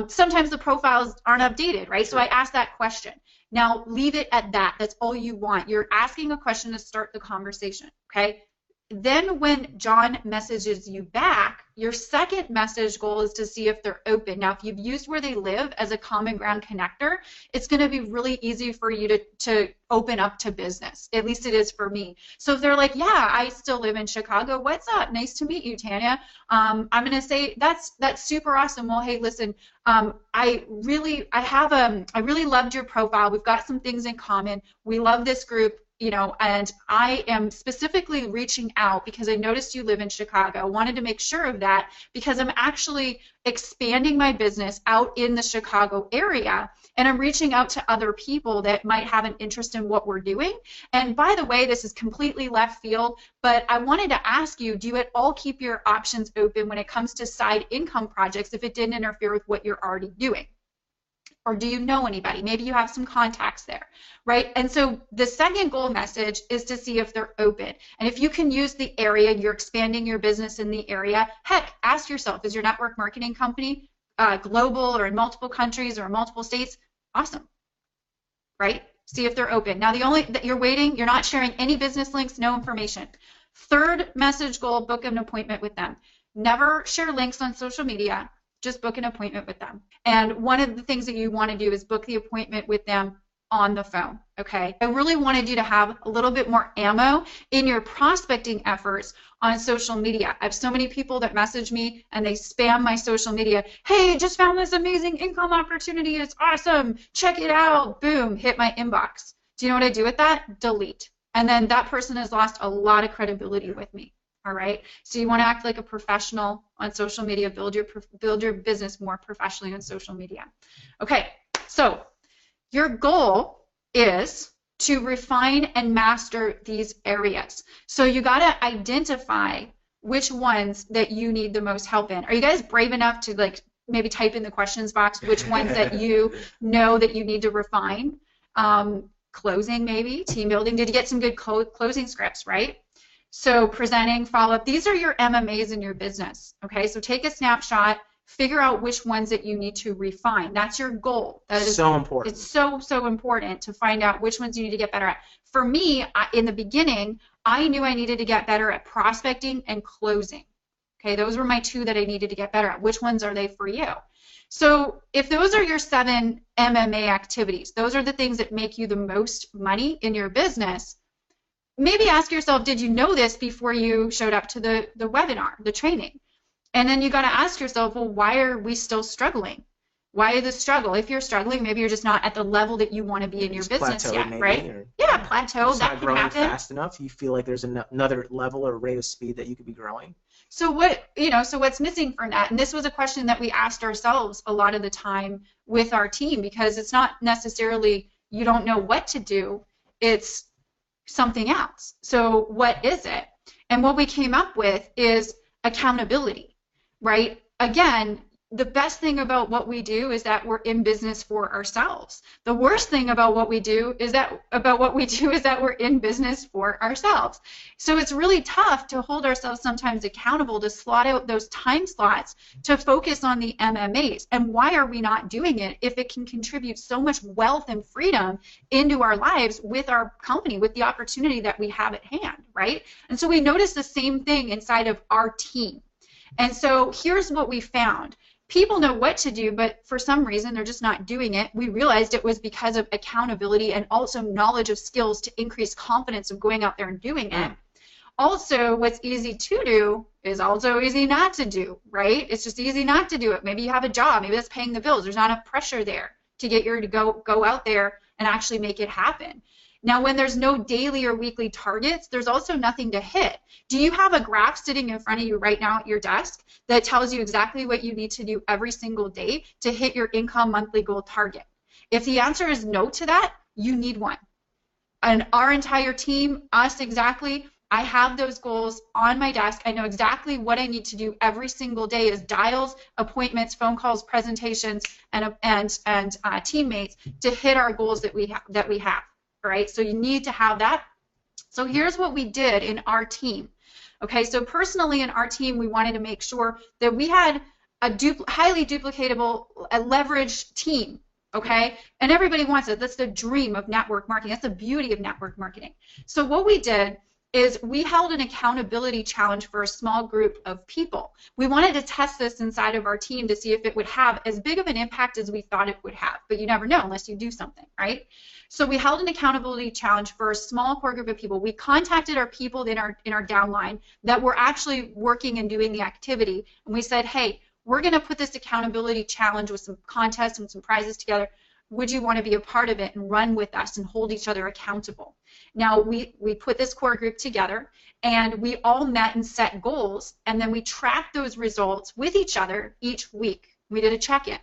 Sometimes the profiles aren't updated, right? So I asked that question. Now leave it at that. That's all you want. You're asking a question to start the conversation, okay? Then when John messages you back, your second message goal is to see if they're open. Now, if you've used where they live as a common ground connector, it's going to be really easy for you to open up to business. At least it is for me. So if they're like, yeah, I still live in Chicago. What's up? Nice to meet you, Tanya. I'm going to say that's super awesome. Well, hey, listen, I really loved your profile. We've got some things in common. We love this group. You know, and I am specifically reaching out because I noticed you live in Chicago. I wanted to make sure of that because I'm actually expanding my business out in the Chicago area, and I'm reaching out to other people that might have an interest in what we're doing. And by the way, this is completely left field, but I wanted to ask you, do you at all keep your options open when it comes to side income projects if it didn't interfere with what you're already doing? Or do you know anybody? Maybe you have some contacts there, right? And so the second goal message is to see if they're open. And if you can use the area, you're expanding your business in the area, heck, ask yourself, is your network marketing company global or in multiple countries or in multiple states? Awesome, right? See if they're open. Now, you're waiting, you're not sharing any business links, no information. Third message goal, book an appointment with them. Never share links on social media. Just book an appointment with them. And one of the things that you want to do is book the appointment with them on the phone, okay? I really wanted you to have a little bit more ammo in your prospecting efforts on social media. I have so many people that message me and they spam my social media. Hey, just found this amazing income opportunity. It's awesome. Check it out. Boom, hit my inbox. Do you know what I do with that? Delete. And then that person has lost a lot of credibility with me. All right, so you want to act like a professional on social media, build your business more professionally on social media. Okay, so your goal is to refine and master these areas. So you got to identify which ones that you need the most help in. Are you guys brave enough to like maybe type in the questions box which ones that you know that you need to refine? Closing maybe, team building. Did you get some good closing scripts, right? So presenting, follow-up, these are your MMAs in your business, okay? So take a snapshot, figure out which ones that you need to refine. That's your goal. That is so important. It's so important to find out which ones you need to get better at. For me, in the beginning, I knew I needed to get better at prospecting and closing, okay? Those were my two that I needed to get better at. Which ones are they for you? So if those are your 7 MMA activities, those are the things that make you the most money in your business, maybe ask yourself, did you know this before you showed up to the webinar, the training? And then you got to ask yourself, well, why are we still struggling? Why the struggle? If you're struggling, maybe you're just not at the level that you want to be in your business yet, maybe, right? Yeah, plateau. That can growing happen. Fast enough. You feel like there's another level or rate of speed that you could be growing. So what's missing from that? And this was a question that we asked ourselves a lot of the time with our team, because it's not necessarily you don't know what to do. It's something else. So what is it? And what we came up with is accountability, right? Again, the best thing about what we do is that we're in business for ourselves. The worst thing about what we do is that we're in business for ourselves. So it's really tough to hold ourselves sometimes accountable to slot out those time slots to focus on the MMAs. And why are we not doing it if it can contribute so much wealth and freedom into our lives with our company, with the opportunity that we have at hand, right? And so we noticed the same thing inside of our team. And so here's what we found. People know what to do, but for some reason they're just not doing it. We realized it was because of accountability and also knowledge of skills to increase confidence of going out there and doing it. Also, what's easy to do is also easy not to do, right? It's just easy not to do it. Maybe you have a job. Maybe that's paying the bills. There's not enough pressure there to get you to go out there and actually make it happen. Now, when there's no daily or weekly targets, there's also nothing to hit. Do you have a graph sitting in front of you right now at your desk that tells you exactly what you need to do every single day to hit your income monthly goal target? If the answer is no to that, you need one. And our entire team, us exactly, I have those goals on my desk. I know exactly what I need to do every single day is dials, appointments, phone calls, presentations, and teammates to hit our goals that we have. Right? So you need to have that. So here's what we did in our team. Okay, so personally in our team, we wanted to make sure that we had a highly duplicatable, a leveraged team. Okay, and everybody wants it. That's the dream of network marketing. That's the beauty of network marketing. So what we did is we held an accountability challenge for a small group of people. We wanted to test this inside of our team to see if it would have as big of an impact as we thought it would have, but you never know unless you do something, right? So we held an accountability challenge for a small core group of people. We contacted our people in our downline that were actually working and doing the activity, and we said, hey, we're going to put this accountability challenge with some contests and some prizes together. Would you want to be a part of it and run with us and hold each other accountable? Now, we put this core group together, and we all met and set goals, and then we tracked those results with each other each week. We did a check-in.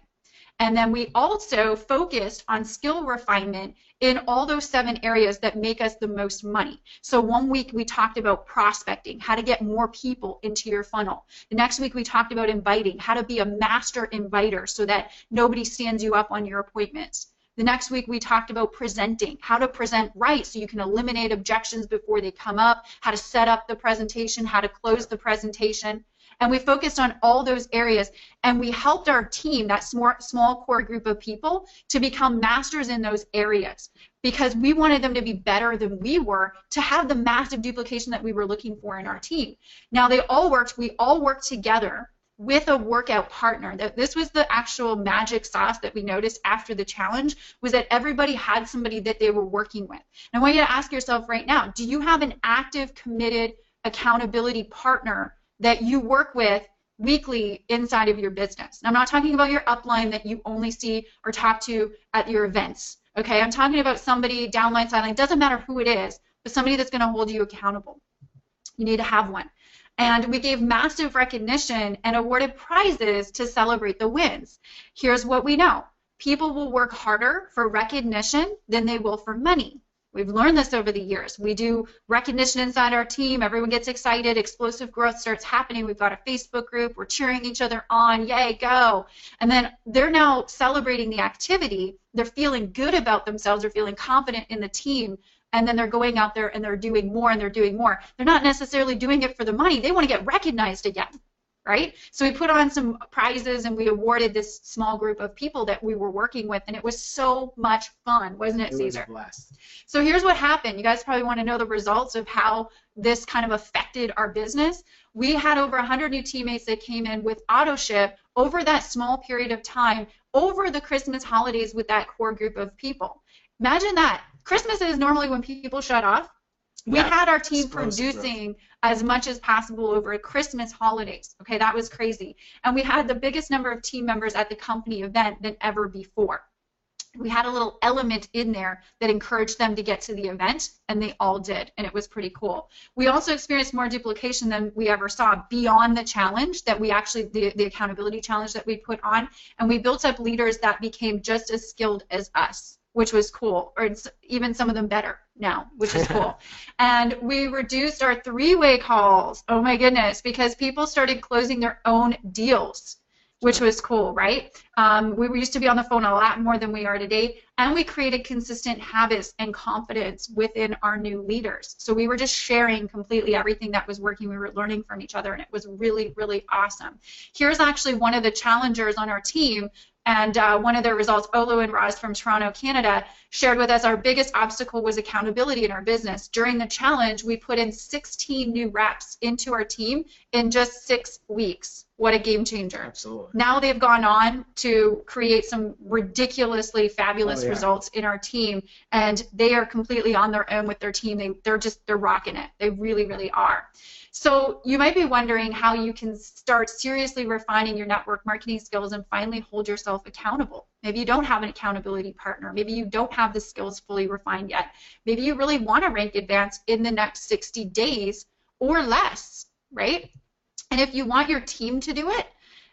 And then we also focused on skill refinement in all those 7 areas that make us the most money. So one week we talked about prospecting, how to get more people into your funnel. The next week we talked about inviting, how to be a master inviter so that nobody stands you up on your appointments. The next week we talked about presenting, how to present right so you can eliminate objections before they come up, how to set up the presentation, how to close the presentation. And we focused on all those areas, and we helped our team, that small core group of people, to become masters in those areas because we wanted them to be better than we were to have the massive duplication that we were looking for in our team. Now, we all worked together with a workout partner. This was the actual magic sauce that we noticed after the challenge, was that everybody had somebody that they were working with. And I want you to ask yourself right now, do you have an active, committed accountability partner that you work with weekly inside of your business? And I'm not talking about your upline that you only see or talk to at your events. Okay, I'm talking about somebody downline, sideline, doesn't matter who it is, but somebody that's going to hold you accountable. You need to have one. And we gave massive recognition and awarded prizes to celebrate the wins. Here's what we know. People will work harder for recognition than they will for money. We've learned this over the years. We do recognition inside our team. Everyone gets excited. Explosive growth starts happening. We've got a Facebook group. We're cheering each other on. Yay, go. And then they're now celebrating the activity. They're feeling good about themselves. They're feeling confident in the team. And then they're going out there and they're doing more and they're doing more. They're not necessarily doing it for the money. They want to get recognized again. Right? So we put on some prizes and we awarded this small group of people that we were working with, and it was so much fun, wasn't it, Caesar? It was a blast. So here's what happened. You guys probably want to know the results of how this kind of affected our business. We had over 100 new teammates that came in with AutoShip over that small period of time, over the Christmas holidays with that core group of people. Imagine that. Christmas is normally when people shut off. We had our team producing as much as possible over Christmas holidays. Okay, that was crazy. And we had the biggest number of team members at the company event than ever before. We had a little element in there that encouraged them to get to the event, and they all did, and it was pretty cool. We also experienced more duplication than we ever saw beyond the challenge that we actually, the accountability challenge that we put on, and we built up leaders that became just as skilled as us, which was cool, or even some of them better now, which is cool. And we reduced our 3-way calls, oh my goodness, because people started closing their own deals, which was cool, right? We used to be on the phone a lot more than we are today, and we created consistent habits and confidence within our new leaders. So we were just sharing completely everything that was working. We were learning from each other, and it was really, really awesome. Here's actually one of the challengers on our team, and one of their results, Olu and Roz from Toronto, Canada, shared with us our biggest obstacle was accountability in our business. During the challenge, we put in 16 new reps into our team in just 6 weeks. What a game changer. Absolutely. Now they've gone on to create some ridiculously fabulous results in our team, and they are completely on their own with their team. They're rocking it. They really, really are. So you might be wondering how you can start seriously refining your network marketing skills and finally hold yourself accountable. Maybe you don't have an accountability partner. Maybe you don't have the skills fully refined yet. Maybe you really want to rank advance in the next 60 days or less, right? And if you want your team to do it,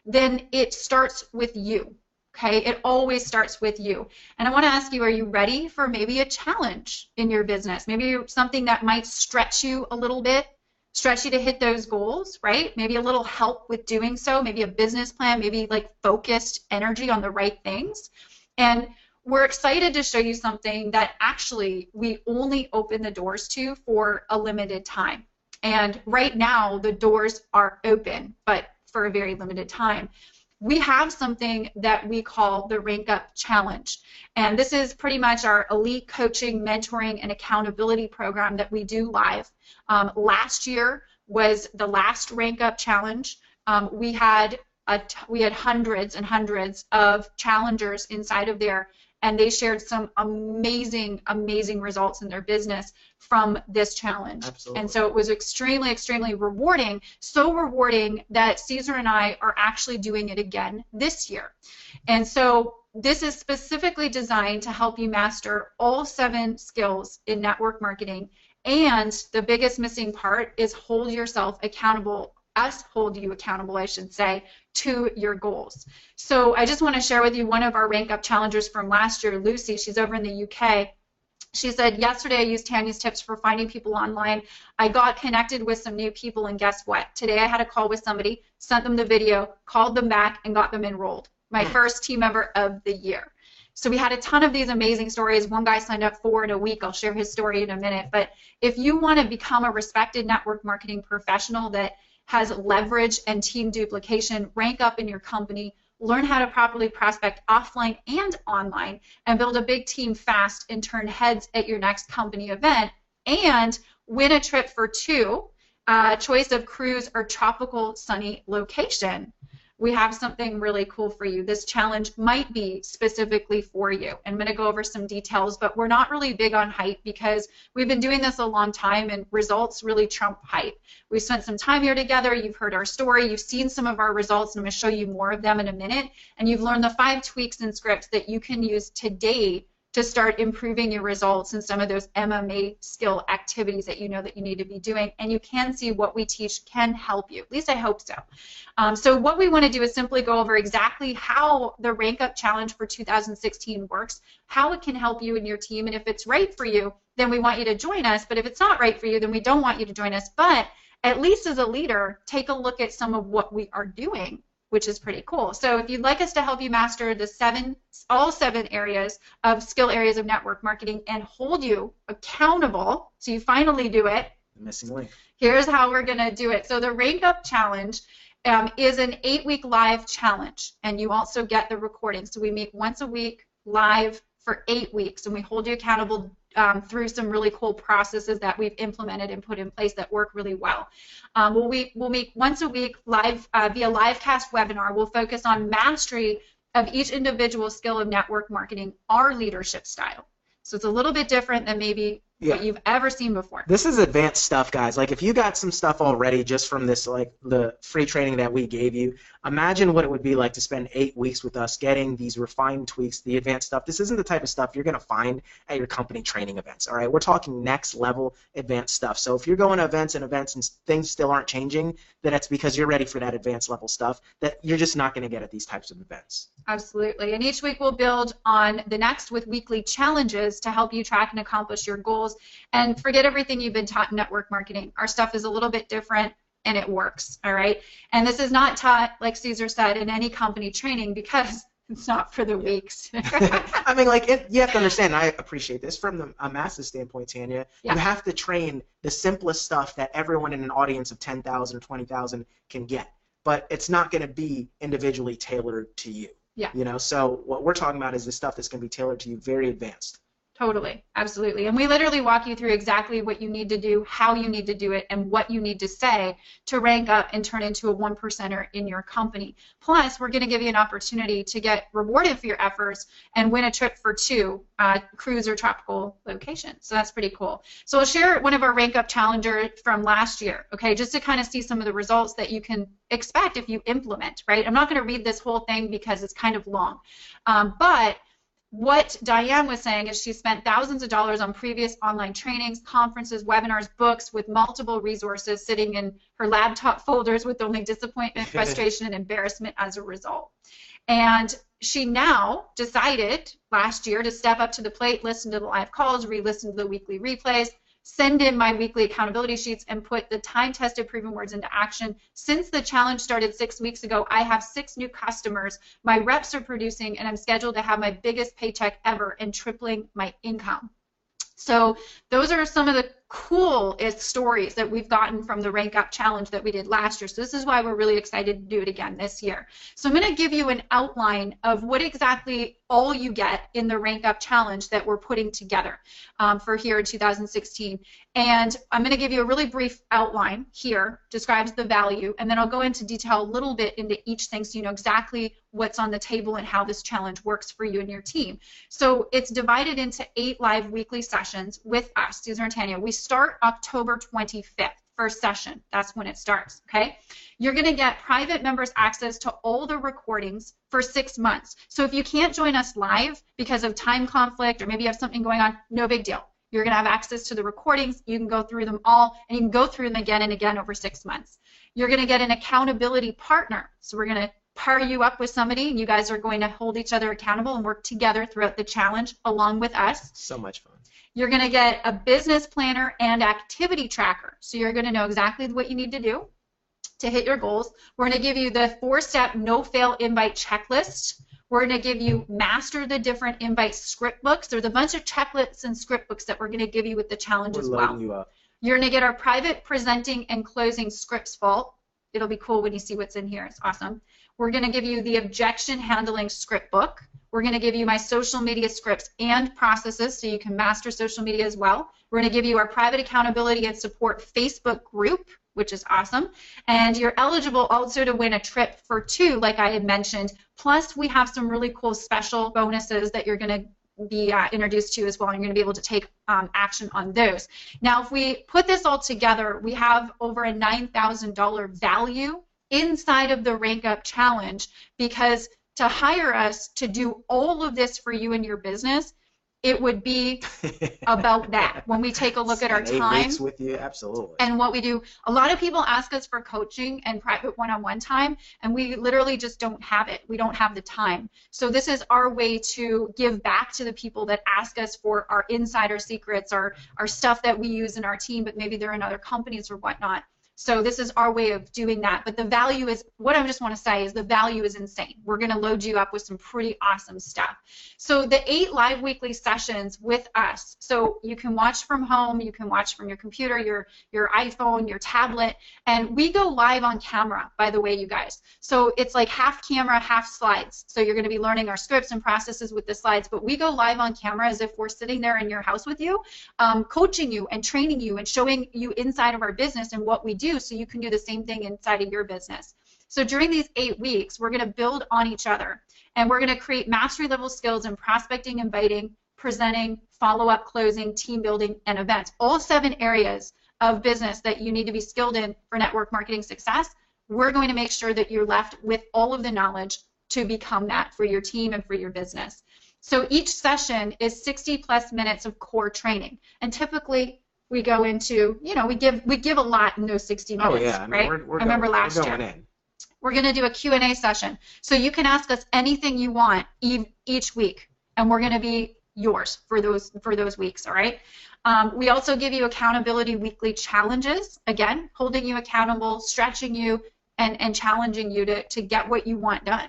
then it starts with you. Okay, it always starts with you. And I want to ask you, are you ready for maybe a challenge in your business? Maybe something that might stretch you a little bit, stretch you to hit those goals, right? Maybe a little help with doing so, maybe a business plan, maybe like focused energy on the right things. And we're excited to show you something that actually we only open the doors to for a limited time. And right now, the doors are open, but for a very limited time. We have something that we call the Rank Up Challenge. And this is pretty much our elite coaching, mentoring, and accountability program that we do live. Last year was the last Rank Up Challenge. We had hundreds and hundreds of challengers inside of there, and they shared some amazing, amazing results in their business from this challenge. Absolutely. And so it was extremely, extremely rewarding, so rewarding that Caesar and I are actually doing it again this year. And so this is specifically designed to help you master all 7 skills in network marketing. And the biggest missing part is hold yourself accountable, us hold you accountable, I should say, to your goals. So I just want to share with you one of our Rank Up challengers from last year, Lucy. She's over in the UK. She said, yesterday I used Tanya's tips for finding people online. I got connected with some new people, and guess what? Today I had a call with somebody, sent them the video, called them back, and got them enrolled. My first team member of the year. So we had a ton of these amazing stories. One guy signed up 4 in a week. I'll share his story in a minute. But if you want to become a respected network marketing professional that has leverage and team duplication, rank up in your company, learn how to properly prospect offline and online, and build a big team fast and turn heads at your next company event, and win a trip for 2, choice of cruise or tropical sunny location, we have something really cool for you. This challenge might be specifically for you. I'm going to go over some details, but we're not really big on hype because we've been doing this a long time and results really trump hype. We've spent some time here together. You've heard our story. You've seen some of our results, and I'm going to show you more of them in a minute. And you've learned the 5 tweaks and scripts that you can use today to start improving your results in some of those MMA skill activities that you know that you need to be doing. And you can see what we teach can help you. At least I hope so. So what we want to do is simply go over exactly how the Rank Up Challenge for 2016 works, how it can help you and your team, and if it's right for you, then we want you to join us. But if it's not right for you, then we don't want you to join us. But at least as a leader, take a look at some of what we are doing, which is pretty cool. So if you'd like us to help you master the all 7 areas of skill areas of network marketing and hold you accountable, so you finally do it, the missing link. Here's how we're going to do it. So the Rank Up Challenge is an 8-week live challenge, and you also get the recording. So we meet once a week live for 8 weeks, and we hold you accountable through some really cool processes that we've implemented and put in place that work really well. We'll meet once a week live via live cast webinar. We'll focus on mastery of each individual skill of network marketing, our leadership style. So it's a little bit different than maybe what you've ever seen before. This is advanced stuff, guys. Like, if you got some stuff already just from this, like the free training that we gave you, imagine what it would be like to spend 8 weeks with us getting these refined tweaks, the advanced stuff. This isn't the type of stuff you're going to find at your company training events, all right? We're talking next level advanced stuff. So if you're going to events and things still aren't changing, then it's because you're ready for that advanced level stuff that you're just not going to get at these types of events. Absolutely. And each week we'll build on the next with weekly challenges to help you track and accomplish your goals. And forget everything you've been taught in network marketing. Our stuff is a little bit different, and it works, all right? And this is not taught, like Caesar said, in any company training because it's not for the weaks. I mean, like, you have to understand, I appreciate this from a master's standpoint, Tanya. You have to train the simplest stuff that everyone in an audience of 10,000 or 20,000 can get. But it's not going to be individually tailored to you. Yeah. You know, so what we're talking about is the stuff that's going to be tailored to you, very advanced. Totally, absolutely. And we literally walk you through exactly what you need to do, how you need to do it, and what you need to say to rank up and turn into a 1%er in your company. Plus, we're going to give you an opportunity to get rewarded for your efforts and win a trip for 2 cruise or tropical locations. So that's pretty cool. So I'll share one of our Rank Up Challengers from last year, okay, just to kind of see some of the results that you can expect if you implement, right? I'm not going to read this whole thing because it's kind of long, but what Diane was saying is she spent thousands of dollars on previous online trainings, conferences, webinars, books with multiple resources sitting in her laptop folders with only disappointment, frustration, and embarrassment as a result. And she now decided last year to step up to the plate, listen to the live calls, re-listen to the weekly replays, send in my weekly accountability sheets, and put the time-tested proven words into action. Since the challenge started 6 weeks ago, I have 6 new customers. My reps are producing, and I'm scheduled to have my biggest paycheck ever and tripling my income. So those are some of the coolest stories that we've gotten from the Rank Up Challenge that we did last year. So this is why we're really excited to do it again this year. So I'm going to give you an outline of what exactly all you get in the Rank Up Challenge that we're putting together for here in 2016. And I'm going to give you a really brief outline here, describes the value, and then I'll go into detail a little bit into each thing so you know exactly what's on the table and how this challenge works for you and your team. So it's divided into 8 live weekly sessions with us, Caesar and Tanya. We start October 25th, first session. That's when it starts, okay? You're going to get private members access to all the recordings for 6 months. So if you can't join us live because of time conflict or maybe you have something going on, no big deal. You're going to have access to the recordings. You can go through them all, and you can go through them again and again over 6 months. You're going to get an accountability partner. So we're going to pair you up with somebody, and you guys are going to hold each other accountable and work together throughout the challenge along with us. So much fun. You're going to get a business planner and activity tracker. So you're going to know exactly what you need to do to hit your goals. We're going to give you the 4-step no-fail invite checklist. We're going to give you master the different invite script books. There's a bunch of checklists and script books that we're going to give you with the challenge as well. You up. You're going to get our private presenting and closing scripts vault. It'll be cool when you see what's in here. It's awesome. We're going to give you the objection handling script book. We're going to give you my social media scripts and processes so you can master social media as well. We're going to give you our private accountability and support Facebook group, which is awesome. And you're eligible also to win a trip for 2, like I had mentioned. Plus, we have some really cool special bonuses that you're going to be introduced to as well, and you're going to be able to take action on those. Now, if we put this all together, we have over a $9,000 value inside of the Rank Up Challenge, because to hire us to do all of this for you and your business, it would be about that. When we take a look at our 8 time weeks with you, absolutely. and what we do, a lot of people ask us for coaching and private one-on-one time, and we literally just don't have it. We don't have the time. So this is our way to give back to the people that ask us for our insider secrets, our stuff that we use in our team, but maybe they're in other companies or whatnot. So this is our way of doing that. But the value is, what I just want to say is the value is insane. We're going to load you up with some pretty awesome stuff. So the 8 live weekly sessions with us, so you can watch from home, you can watch from your computer, your iPhone, your tablet, and we go live on camera, by the way, you guys. So it's like half camera, half slides. So you're going to be learning our scripts and processes with the slides, but we go live on camera as if we're sitting there in your house with you, coaching you and training you and showing you inside of our business and what we do, so you can do the same thing inside of your business. So during these 8 weeks, we're going to build on each other, and we're going to create mastery level skills in prospecting, inviting, presenting, follow-up, closing, team building, and events. All 7 areas of business that you need to be skilled in for network marketing success. We're going to make sure that you're left with all of the knowledge to become that for your team and for your business. So each session is 60 plus minutes of core training, and typically we go into, you know, we give a lot in those 60 minutes, oh, yeah. I mean, right? We're remember going, last we're year. going in. We're going to do a Q&A session. So you can ask us anything you want each week, and we're going to be yours for those weeks, all right? We also give you accountability weekly challenges, again, holding you accountable, stretching you, and challenging you to get what you want done.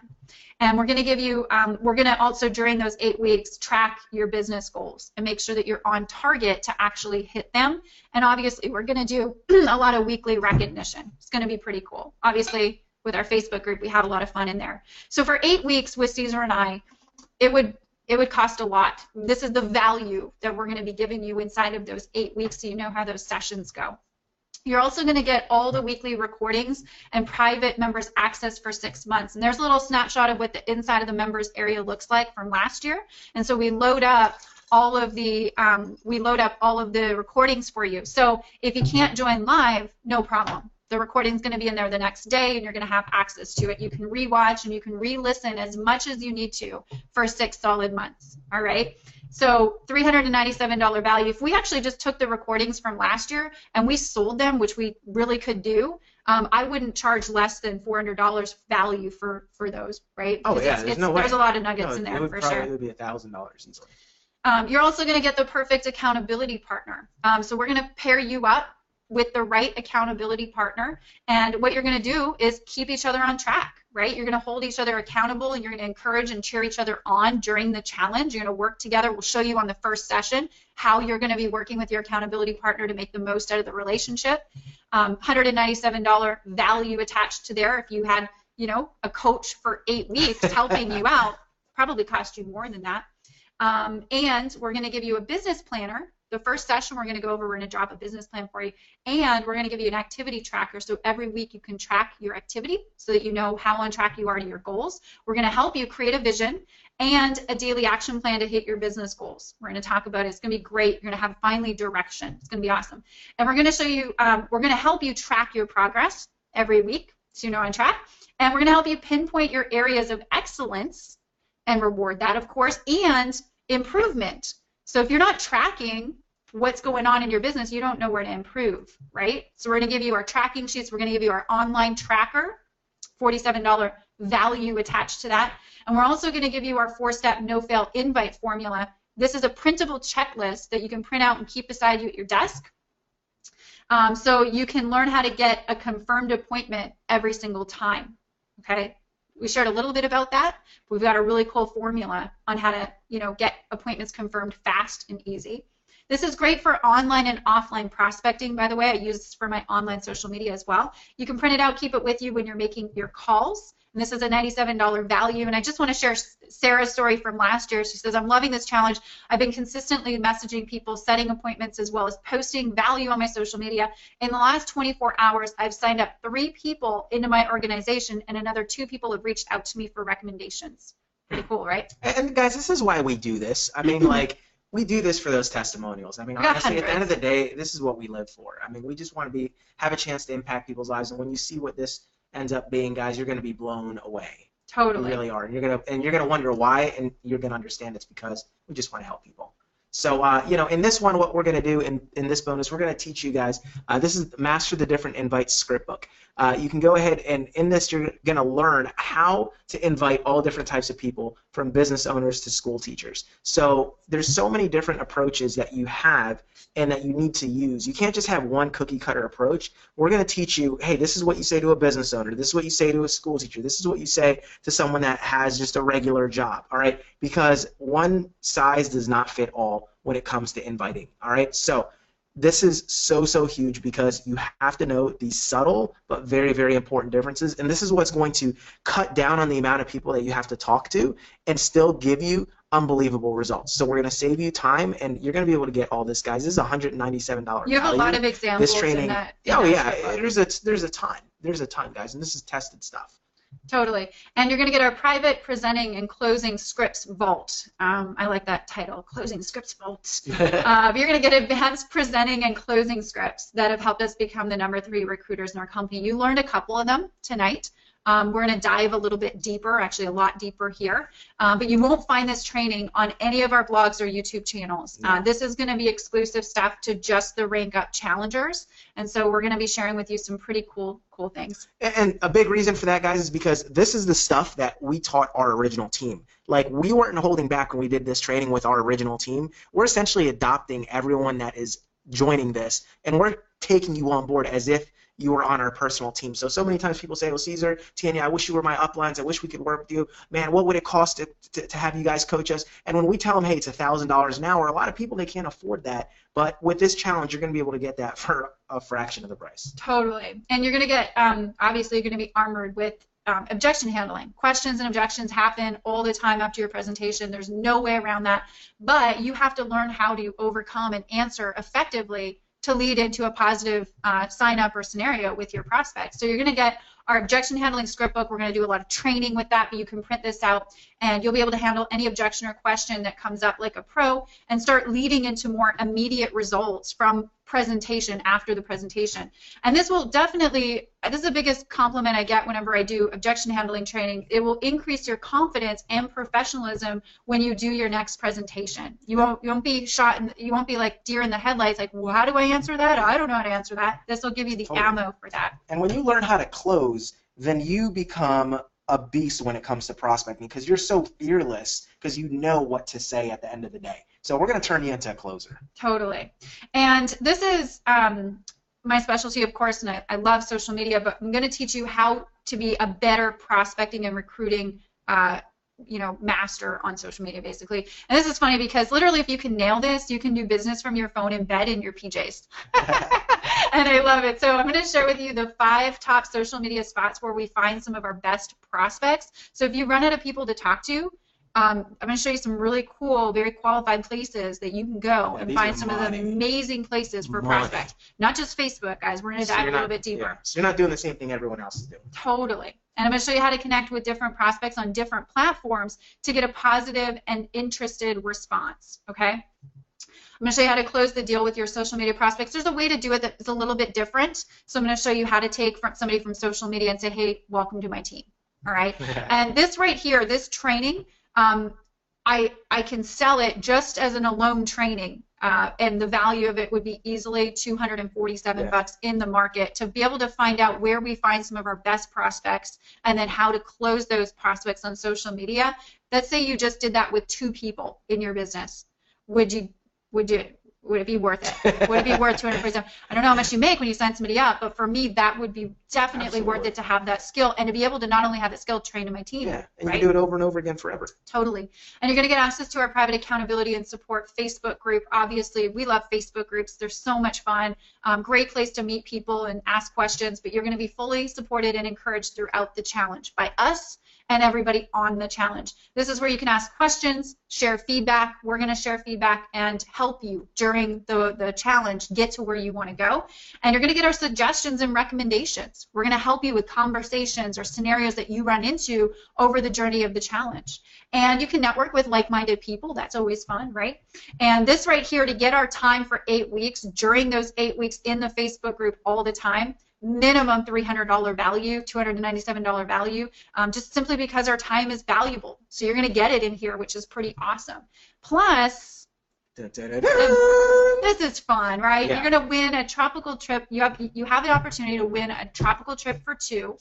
And we're going to give you, we're going to also during those 8 weeks track your business goals and make sure that you're on target to actually hit them. And obviously we're going to do a lot of weekly recognition. It's going to be pretty cool. Obviously with our Facebook group we have a lot of fun in there. So for 8 weeks with Caesar and I, it would cost a lot. This is the value that we're going to be giving you inside of those 8 weeks, so you know how those sessions go. You're also going to get all the weekly recordings and private members access for 6 months. And there's a little snapshot of what the inside of the members area looks like from last year. And so we load up all of the recordings for you. So if you can't join live, no problem. The recording's going to be in there the next day, and you're going to have access to it. You can rewatch and you can re-listen as much as you need to for 6 solid months. All right. So $397 value. If we actually just took the recordings from last year and we sold them, which we really could do, I wouldn't charge less than $400 value for those, right? Oh, yeah, there's no way. There's a lot of nuggets in there for sure. It would be $1,000 easily. You're also going to get the perfect accountability partner. So we're going to pair you up with the right accountability partner. And what you're going to do is keep each other on track, right? You're going to hold each other accountable, and you're going to encourage and cheer each other on during the challenge. You're going to work together. We'll show you on the first session how you're going to be working with your accountability partner to make the most out of the relationship. $197 value attached to there. If you had, a coach for 8 weeks helping you out, probably cost you more than that. And we're going to give you a business planner. The first session we're going to go over, we're going to drop a business plan for you, and we're going to give you an activity tracker, so every week you can track your activity so that you know how on track you are to your goals. We're going to help you create a vision and a daily action plan to hit your business goals. We're going to talk about it. It's going to be great. You're going to have finally direction. It's going to be awesome. And we're going to show you, we're going to help you track your progress every week so you know on track, and we're going to help you pinpoint your areas of excellence and reward that, of course, and improvement. So if you're not tracking what's going on in your business, you don't know where to improve, right? So we're going to give you our tracking sheets. We're going to give you our online tracker, $47 value attached to that. And we're also going to give you our 4-step no-fail invite formula. This is a printable checklist that you can print out and keep beside you at your desk. So you can learn how to get a confirmed appointment every single time, okay? We shared a little bit about that. We've got a really cool formula on how to, get appointments confirmed fast and easy. This is great for online and offline prospecting, by the way. I use this for my online social media as well. You can print it out, keep it with you when you're making your calls. And this is a $97 value. And I just want to share Sarah's story from last year. She says, I'm loving this challenge. I've been consistently messaging people, setting appointments, as well as posting value on my social media. In the last 24 hours, I've signed up 3 people into my organization, and another 2 people have reached out to me for recommendations. Pretty cool, right? And guys, this is why we do this. I mean, we do this for those testimonials. I mean, honestly, at the end of the day, this is what we live for. I mean, we just want to have a chance to impact people's lives, and when you see what this ends up being, guys, you're going to be blown away. Totally. You really are. And you're gonna wonder why, and you're gonna understand it's because we just want to help people. So, in this one, what we're going to do in this bonus, we're going to teach you guys, this is Master the Different Invites script book. You can go ahead and in this, you're going to learn how to invite all different types of people, from business owners to school teachers. So there's so many different approaches that you have and that you need to use. You can't just have one cookie cutter approach. We're going to teach you, hey, this is what you say to a business owner. This is what you say to a school teacher. This is what you say to someone that has just a regular job, all right? Because one size does not fit all when it comes to inviting, all right? So this is so huge because you have to know these subtle but very, very important differences, and this is what's going to cut down on the amount of people that you have to talk to and still give you unbelievable results. So we're going to save you time, and you're going to be able to get all this, guys. This is $197 value. You have a lot of examples this training, in that. There's a ton. There's a ton, guys, and this is tested stuff. Totally. And you're going to get our private presenting and closing scripts vault. I like that title, Closing Scripts Vault. You're going to get advanced presenting and closing scripts that have helped us become the #3 recruiters in our company. You learned a couple of them tonight. We're going to dive a little bit deeper, actually a lot deeper here. But you won't find this training on any of our blogs or YouTube channels. This is going to be exclusive stuff to just the Rank Up Challengers. And so we're going to be sharing with you some pretty cool things. And a big reason for that, guys, is because this is the stuff that we taught our original team. Like, we weren't holding back when we did this training with our original team. We're essentially adopting everyone that is joining this, and we're taking you on board as if you were on our personal team. So many times people say, well, Caesar, Tanya, I wish you were my uplines. I wish we could work with you. Man, what would it cost to have you guys coach us? And when we tell them, hey, it's $1,000 an hour, a lot of people, they can't afford that. But with this challenge, you're going to be able to get that for a fraction of the price. Totally. And you're going to get, obviously, you're going to be armored with objection handling. Questions and objections happen all the time after your presentation. There's no way around that. But you have to learn how to overcome and answer effectively to lead into a positive sign-up or scenario with your prospects. So you're going to get our objection handling script book. We're going to do a lot of training with that, but you can print this out, and you'll be able to handle any objection or question that comes up like a pro and start leading into more immediate results from presentation after the presentation. And this will definitely, this is the biggest compliment I get whenever I do objection handling training. It will increase your confidence and professionalism when you do your next presentation. You won't be shot, you won't be like deer in the headlights, like, well, how do I answer that? I don't know how to answer that. This will give you the ammo for that. And when you learn how to close, then you become a beast when it comes to prospecting, because you're so fearless because you know what to say at the end of the day. So we're going to turn you into a closer. Totally. And this is my specialty, of course, and I love social media, but I'm going to teach you how to be a better prospecting and recruiting master on social media, basically. And this is funny because literally if you can nail this, you can do business from your phone in bed in your PJs. And I love it. So I'm going to share with you the 5 top social media spots where we find some of our best prospects. So if you run out of people to talk to, I'm going to show you some really cool, very qualified places that you can go and find some of the amazing places for prospects. Not just Facebook, guys. We're going to dive a little bit deeper. Yeah. So you're not doing the same thing everyone else is doing. Totally. And I'm going to show you how to connect with different prospects on different platforms to get a positive and interested response, okay? I'm going to show you how to close the deal with your social media prospects. There's a way to do it that's a little bit different. So I'm going to show you how to take somebody from social media and say, hey, welcome to my team, all right? And this right here, this training, I can sell it just as an alone training, and the value of it would be easily $247 in the market to be able to find out where we find some of our best prospects and then how to close those prospects on social media. Let's say you just did that with 2 people in your business. Would it be worth it? Would it be worth $247? I don't know how much you make when you sign somebody up, but for me, that would be definitely worth it to have that skill and to be able to not only have that skill trained in my team. Yeah, and you do it over and over again forever. Totally. And you're going to get access to our private accountability and support Facebook group. Obviously, we love Facebook groups. They're so much fun. Great place to meet people and ask questions, but you're going to be fully supported and encouraged throughout the challenge by us and everybody on the challenge. This is where you can ask questions, share feedback. We're going to share feedback and help you during the challenge get to where you want to go. And you're going to get our suggestions and recommendations. We're going to help you with conversations or scenarios that you run into over the journey of the challenge. And you can network with like-minded people. That's always fun, right? And this right here, to get our time for 8 weeks, during those 8 weeks in the Facebook group all the time, minimum $300 value, $297 value, just simply because our time is valuable. So you're going to get it in here, which is pretty awesome. Plus, this is fun, right? Yeah. You're going to win a tropical trip. You have the opportunity to win a tropical trip for 2,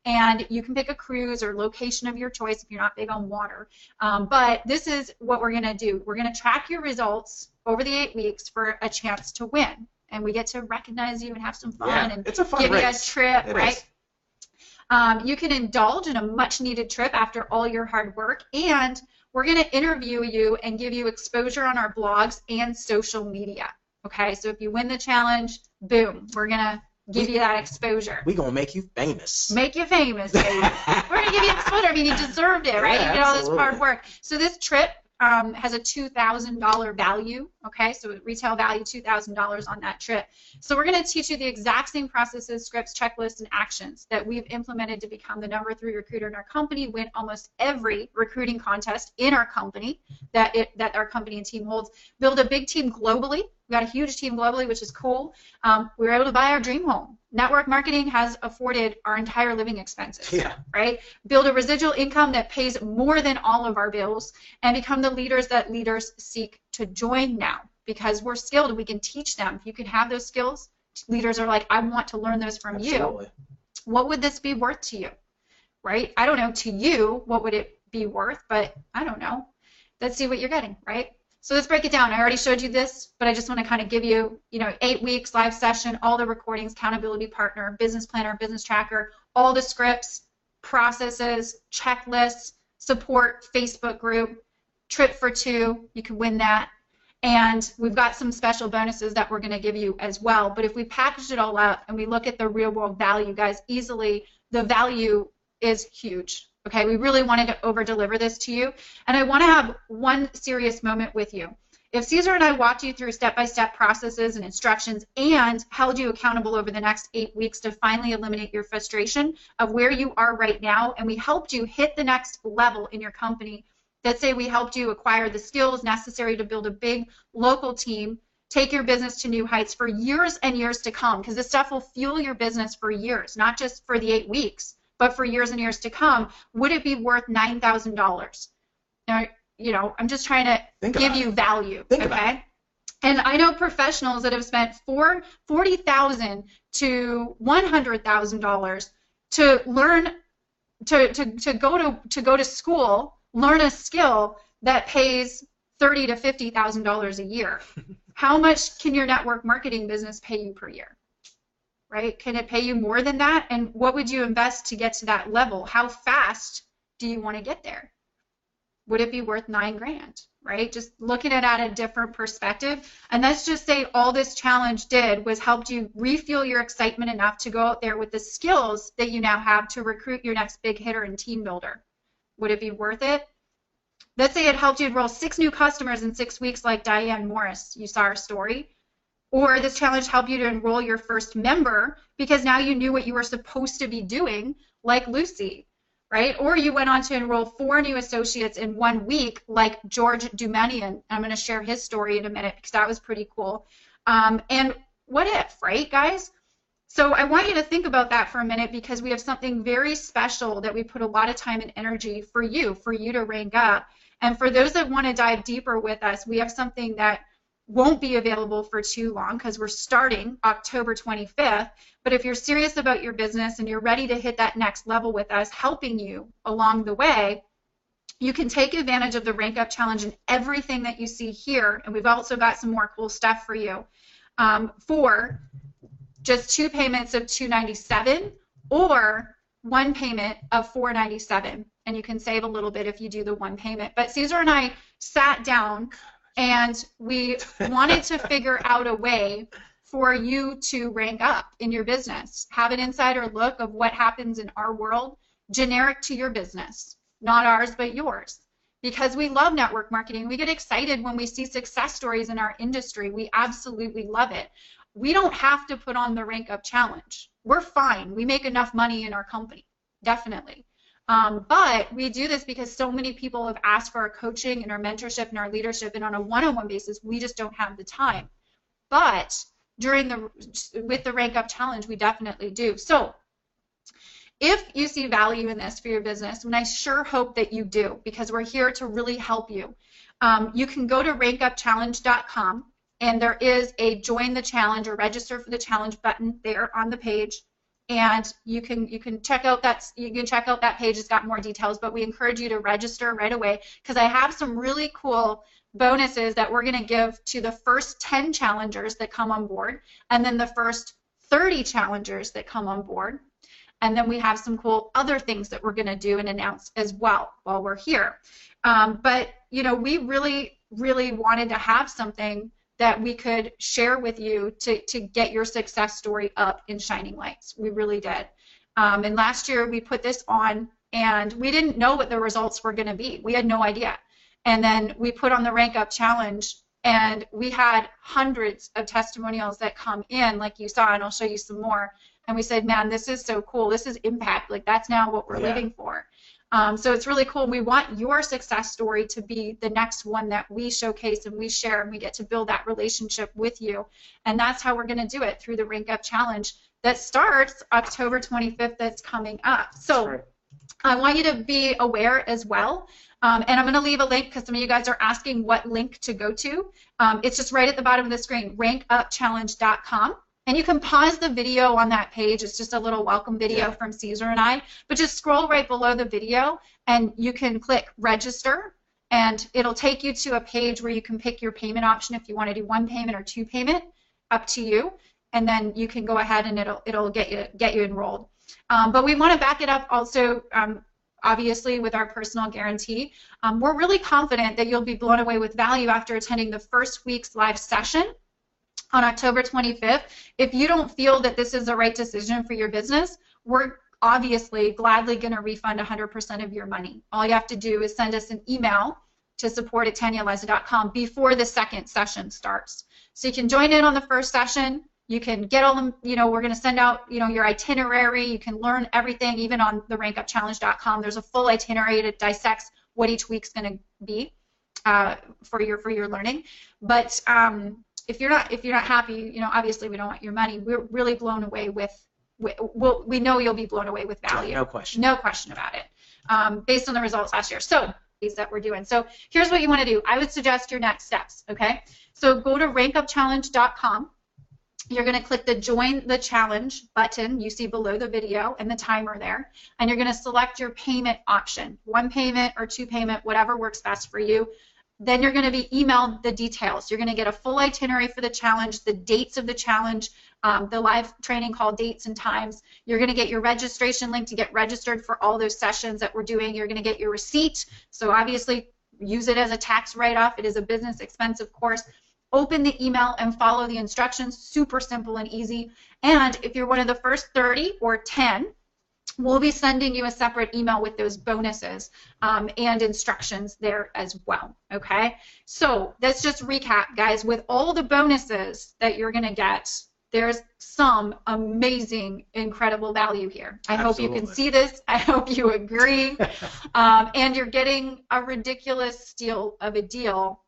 and you can pick a cruise or location of your choice if you're not big on water. But this is what we're going to do. We're going to track your results over the 8 weeks for a chance to win. And we get to recognize you and have some fun and it's a fun give race. You a trip, it right? You can indulge in a much-needed trip after all your hard work, and we're going to interview you and give you exposure on our blogs and social media. Okay, so if you win the challenge, boom, we're going to give you that exposure. We're going to make you famous. Make you famous, baby. We're going to give you exposure. I mean, you deserved it, right? Yeah, you did all this hard work. So this trip has a $2,000 value, okay? So retail value $2,000 on that trip. So we're going to teach you the exact same processes, scripts, checklists, and actions that we've implemented to become the #3 recruiter in our company, win almost every recruiting contest in our company that our company and team holds, build a big team globally. We got a huge team globally, which is cool. We were able to buy our dream home. Network marketing has afforded our entire living expenses, right? Build a residual income that pays more than all of our bills and become the leaders that leaders seek to join now because we're skilled and we can teach them. If you can have those skills, leaders are like, I want to learn those from you. What would this be worth to you, right? I don't know, to you, what would it be worth, but I don't know. Let's see what you're getting, right? So let's break it down. I already showed you this, but I just want to kind of give you, 8 weeks, live session, all the recordings, accountability partner, business planner, business tracker, all the scripts, processes, checklists, support, Facebook group, trip for 2, you can win that. And we've got some special bonuses that we're going to give you as well. But if we package it all up and we look at the real world value, guys, easily the value is huge. Okay, we really wanted to over-deliver this to you, and I want to have one serious moment with you. If Caesar and I walked you through step-by-step processes and instructions and held you accountable over the next 8 weeks to finally eliminate your frustration of where you are right now, and we helped you hit the next level in your company, let's say we helped you acquire the skills necessary to build a big local team, take your business to new heights for years and years to come, because this stuff will fuel your business for years, not just for the 8 weeks. But for years and years to come, would it be worth $9,000? Now, I'm just trying to give you value, okay? And I know professionals that have spent $40,000 to $100,000 to learn to go to school, learn a skill that pays $30,000 to $50,000 a year. How much can your network marketing business pay you per year? Right? Can it pay you more than that? And what would you invest to get to that level? How fast do you want to get there? Would it be worth $9,000? Right? Just looking at it at a different perspective. And let's just say all this challenge did was helped you refuel your excitement enough to go out there with the skills that you now have to recruit your next big hitter and team builder. Would it be worth it? Let's say it helped you enroll 6 new customers in 6 weeks like Diane Morris. You saw her story. Or this challenge helped you to enroll your first member because now you knew what you were supposed to be doing, like Lucy, right? Or you went on to enroll 4 new associates in 1 week, like George Dumanian. I'm going to share his story in a minute because that was pretty cool. And what if, right, guys? So I want you to think about that for a minute because we have something very special that we put a lot of time and energy for you to rank up. And for those that want to dive deeper with us, we have something that won't be available for too long because we're starting October 25th. But if you're serious about your business and you're ready to hit that next level with us, helping you along the way, you can take advantage of the Rank Up Challenge and everything that you see here. And we've also got some more cool stuff for you for just 2 payments of $297 or 1 payment of $497. And you can save a little bit if you do the 1 payment. But Caesar and I sat down and we wanted to figure out a way for you to rank up in your business, have an insider look of what happens in our world, generic to your business, not ours but yours. Because we love network marketing. We get excited when we see success stories in our industry. We absolutely love it. We don't have to put on the Rank Up Challenge. We're fine. We make enough money in our company, definitely. But we do this because so many people have asked for our coaching and our mentorship and our leadership, and on a one-on-one basis, we just don't have the time. But with the Rank Up Challenge, we definitely do. So if you see value in this for your business, and I sure hope that you do, because we're here to really help you, you can go to rankupchallenge.com, and there is a join the challenge or register for the challenge button there on the page. And you can check out that page. It's got more details, but we encourage you to register right away because I have some really cool bonuses that we're going to give to the first 10 challengers that come on board, and then the first 30 challengers that come on board. And then we have some cool other things that we're going to do and announce as well while we're here. But you know, we really, really wanted to have something that we could share with you to get your success story up in shining lights. We really did. And last year we put this on and we didn't know what the results were going to be. We had no idea. And then we put on the Rank Up Challenge and we had hundreds of testimonials that come in like you saw, and I'll show you some more. And we said, man, this is so cool. This is impact. Like that's now what we're living for. So it's really cool. We want your success story to be the next one that we showcase and we share, and we get to build that relationship with you. And that's how we're going to do it, through the Rank Up Challenge that starts October 25th that's coming up. So I want you to be aware as well. And I'm going to leave a link because some of you guys are asking what link to go to. It's just right at the bottom of the screen, rankupchallenge.com. And you can pause the video on that page. It's just a little welcome video from Caesar and I. But just scroll right below the video, and you can click register, and it'll take you to a page where you can pick your payment option if you want to do 1 payment or 2 payment, up to you. And then you can go ahead and it'll get you enrolled. But we want to back it up also, obviously, with our personal guarantee. We're really confident that you'll be blown away with value after attending the first week's live session on October 25th. If you don't feel that this is the right decision for your business, we're obviously gladly going to refund 100% of your money. All you have to do is send us an email to support@tanyaleza.com before the second session starts. So you can join in on the first session. You can get all them, we're going to send out, your itinerary. You can learn everything, even on the rankupchallenge.com. There's a full itinerary that dissects what each week's going to be for your learning. But if you're not happy, obviously we don't want your money. We're really blown away we know you'll be blown away with value. No question. No question about it. Based on the results last year. So these that we're doing. So here's what you want to do. I would suggest your next steps. Okay. So go to rankupchallenge.com. You're going to click the Join the Challenge button you see below the video and the timer there, and you're going to select your payment option, 1 payment or 2 payment, whatever works best for you. then you're going to be emailed the details. You're going to get a full itinerary for the challenge, the dates of the challenge, the live training call dates and times. You're going to get your registration link to get registered for all those sessions that we're doing. You're going to get your receipt. So obviously use it as a tax write-off. It is a business expense, of course. Open the email and follow the instructions. Super simple and easy. And if you're one of the first 30 or 10, we'll be sending you a separate email with those bonuses and instructions there as well, okay? So let's just recap, guys. With all the bonuses that you're going to get, there's some amazing, incredible value here. I hope you can see this. I hope you agree. And you're getting a ridiculous steal of a deal,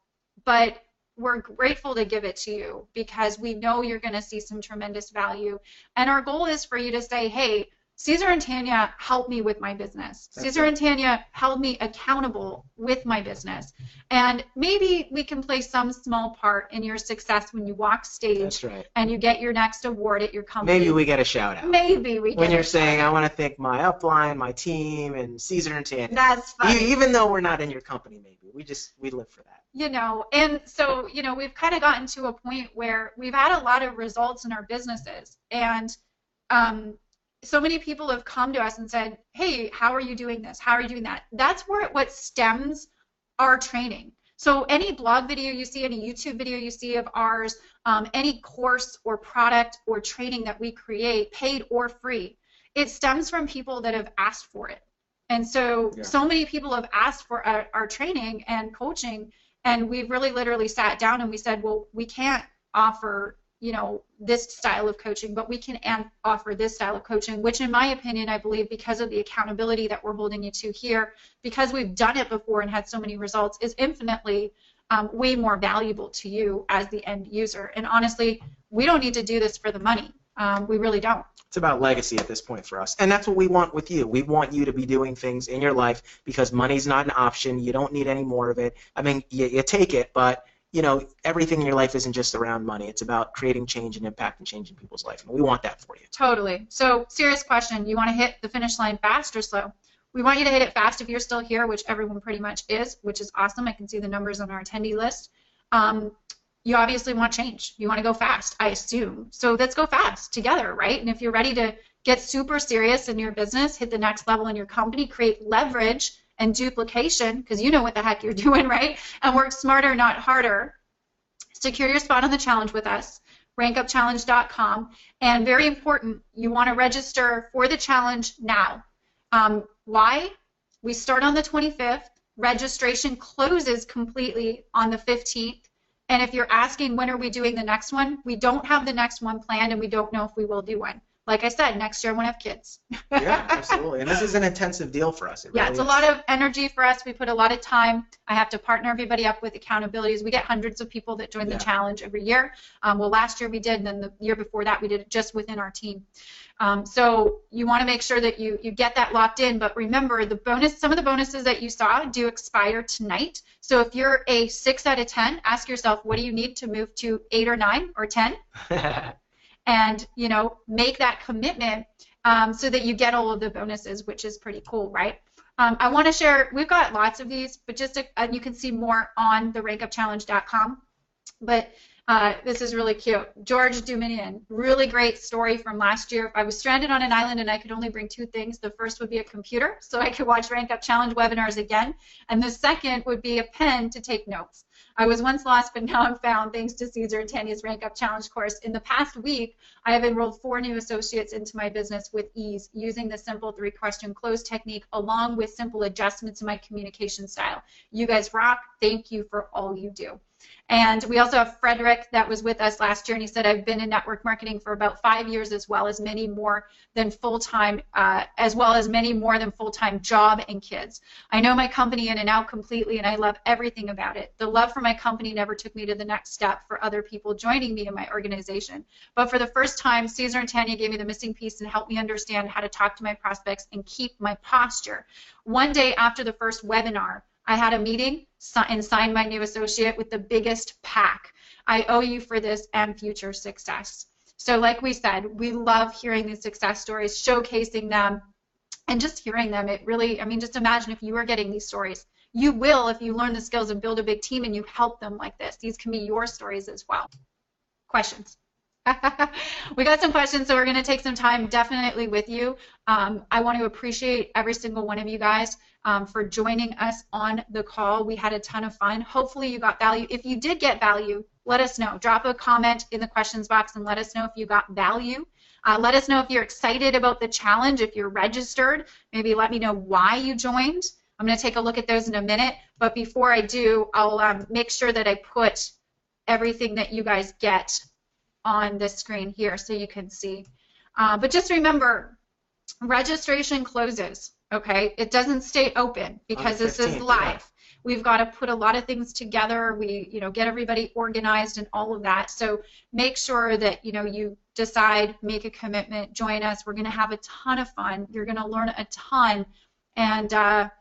but we're grateful to give it to you because we know you're going to see some tremendous value. And our goal is for you to say, hey, Caesar and Tanya helped me with my business. Caesar and Tanya held me accountable with my business. And maybe we can play some small part in your success when you walk stage. That's right. And you get your next award at your company. Maybe we get a shout out. Maybe we get when you're saying, I want to thank my upline, my team, and Caesar and Tanya. That's funny. Even though we're not in your company, maybe. We live for that. You know, and so, you know, we've kind of gotten to a point where we've had a lot of results in our businesses. And so many people have come to us and said, hey, how are you doing this? How are you doing that? That's where what stems our training. So any blog video you see, any YouTube video you see of ours, any course or product or training that we create, paid or free, it stems from people that have asked for it. And so, so many people have asked for our training and coaching, and we've really literally sat down and we said, well, we can't offer, you know, this style of coaching, but we can offer this style of coaching, which in my opinion, I believe because of the accountability that we're holding you to here, because we've done it before and had so many results, is infinitely way more valuable to you as the end user. And honestly, we don't need to do this for the money. We really don't. It's about legacy at this point for us. And that's what we want with you. We want you to be doing things in your life because money's not an option. You don't need any more of it. I mean, you take it, but you know, everything in your life isn't just around money. It's about creating change and impact and changing people's life. And we want that for you. Totally. So, serious question. You want to hit the finish line fast or slow? We want you to hit it fast if you're still here, which everyone pretty much is, which is awesome. I can see the numbers on our attendee list. You obviously want change. You want to go fast, I assume. So let's go fast together, right? And if you're ready to get super serious in your business, hit the next level in your company, create leverage and duplication, because you know what the heck you're doing, right? And work smarter, not harder. Secure your spot on the challenge with us, rankupchallenge.com. And very important, you want to register for the challenge now. Why? We start on the 25th. Registration closes completely on the 15th. And if you're asking when are we doing the next one, we don't have the next one planned, and we don't know if we will do one. Like I said, next year I want to have kids. Yeah, absolutely. And this is an intensive deal for us. It's a lot of energy for us. We put a lot of time. I have to partner everybody up with accountabilities. We get hundreds of people that join the challenge every year. Well, last year we did, and then the year before that we did it just within our team. So you want to make sure that you get that locked in. But remember, some of the bonuses that you saw do expire tonight. So if you're a 6 out of 10, ask yourself, what do you need to move to 8 or 9 or 10? And, you know, make that commitment so that you get all of the bonuses, which is pretty cool, right? I want to share, we've got lots of these, but just you can see more on the rankupchallenge.com. But this is really cute. George Duminian, really great story from last year. If I was stranded on an island and I could only bring 2 things, the first would be a computer so I could watch Rank Up Challenge webinars again, and the second would be a pen to take notes. I was once lost, but now I'm found thanks to Caesar and Tanya's Rank Up Challenge course. In the past week, I have enrolled 4 new associates into my business with ease using the simple 3-question close technique along with simple adjustments in my communication style. You guys rock. Thank you for all you do. And we also have Frederick that was with us last year, and he said, I've been in network marketing for about 5 years as well as many more than full-time job and kids. I know my company in and out completely, and I love everything about it. The love for my company never took me to the next step for other people joining me in my organization. But for the first time, Caesar and Tanya gave me the missing piece and helped me understand how to talk to my prospects and keep my posture. One day after the first webinar, I had a meeting and signed my new associate with the biggest pack. I owe you for this and future success. So like we said, we love hearing these success stories, showcasing them, and just hearing them. It really, I mean, just imagine if you were getting these stories. you will if you learn the skills and build a big team and you help them like this. These can be your stories as well. Questions? We got some questions, so we're going to take some time definitely with you. I want to appreciate every single one of you guys for joining us on the call. We had a ton of fun. Hopefully you got value. If you did get value, let us know. Drop a comment in the questions box and let us know if you got value. Let us know if you're excited about the challenge, if you're registered. Maybe let me know why you joined. I'm going to take a look at those in a minute, but before I do, I'll make sure that I put everything that you guys get on this screen here so you can see. But just remember, registration closes, okay? It doesn't stay open because this is live. Yeah. We've got to put a lot of things together. We, get everybody organized and all of that. So make sure that, you decide, make a commitment, join us. We're going to have a ton of fun. You're going to learn a ton. And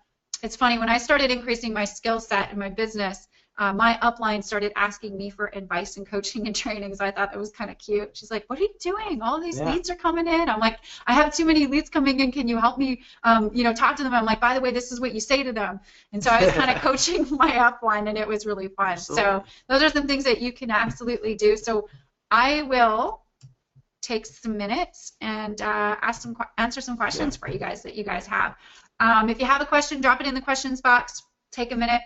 it's funny, when I started increasing my skill set in my business, my upline started asking me for advice and coaching and training, so I thought it was kind of cute. She's like, what are you doing? All these leads are coming in. I'm like, I have too many leads coming in. Can you help me, talk to them? I'm like, by the way, this is what you say to them. And so I was kind of coaching my upline, and it was really fun. Absolutely. So those are some things that you can absolutely do. So I will take some minutes and answer some questions for you guys that you guys have. If you have a question, drop it in the questions box. Take a minute.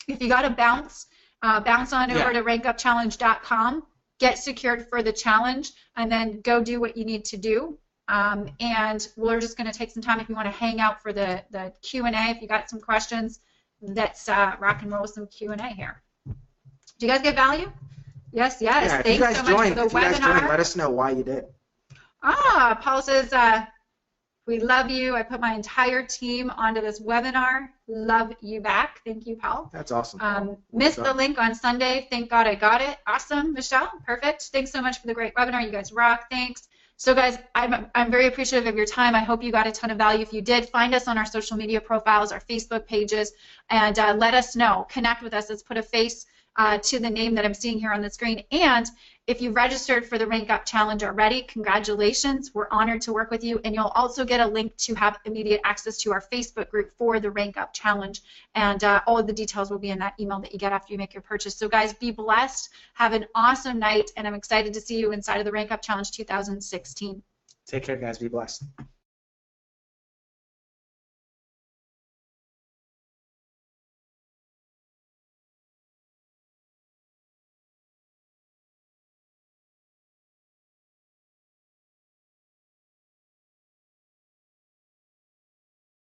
If you got to bounce on over to rankupchallenge.com, get secured for the challenge, and then go do what you need to do. And we're just going to take some time if you want to hang out for the Q&A. If you got some questions, let's rock and roll with some Q&A here. Do you guys get value? Yes. Yeah, Thanks so much for the webinar. If you guys joined, let us know why you did. Paul says, we love you. I put my entire team onto this webinar. Love you back. Thank you, Paul. That's awesome. Missed the link on Sunday. Thank God I got it. Awesome, Michelle. Perfect. Thanks so much for the great webinar. You guys rock. Thanks. So, guys, I'm very appreciative of your time. I hope you got a ton of value. If you did, find us on our social media profiles, our Facebook pages, and let us know. Connect with us. Let's put a face to the name that I'm seeing here on the screen. And if you registered for the Rank Up Challenge already, congratulations. We're honored to work with you. And you'll also get a link to have immediate access to our Facebook group for the Rank Up Challenge. And all of the details will be in that email that you get after you make your purchase. So, guys, be blessed. Have an awesome night. And I'm excited to see you inside of the Rank Up Challenge 2016. Take care, guys. Be blessed.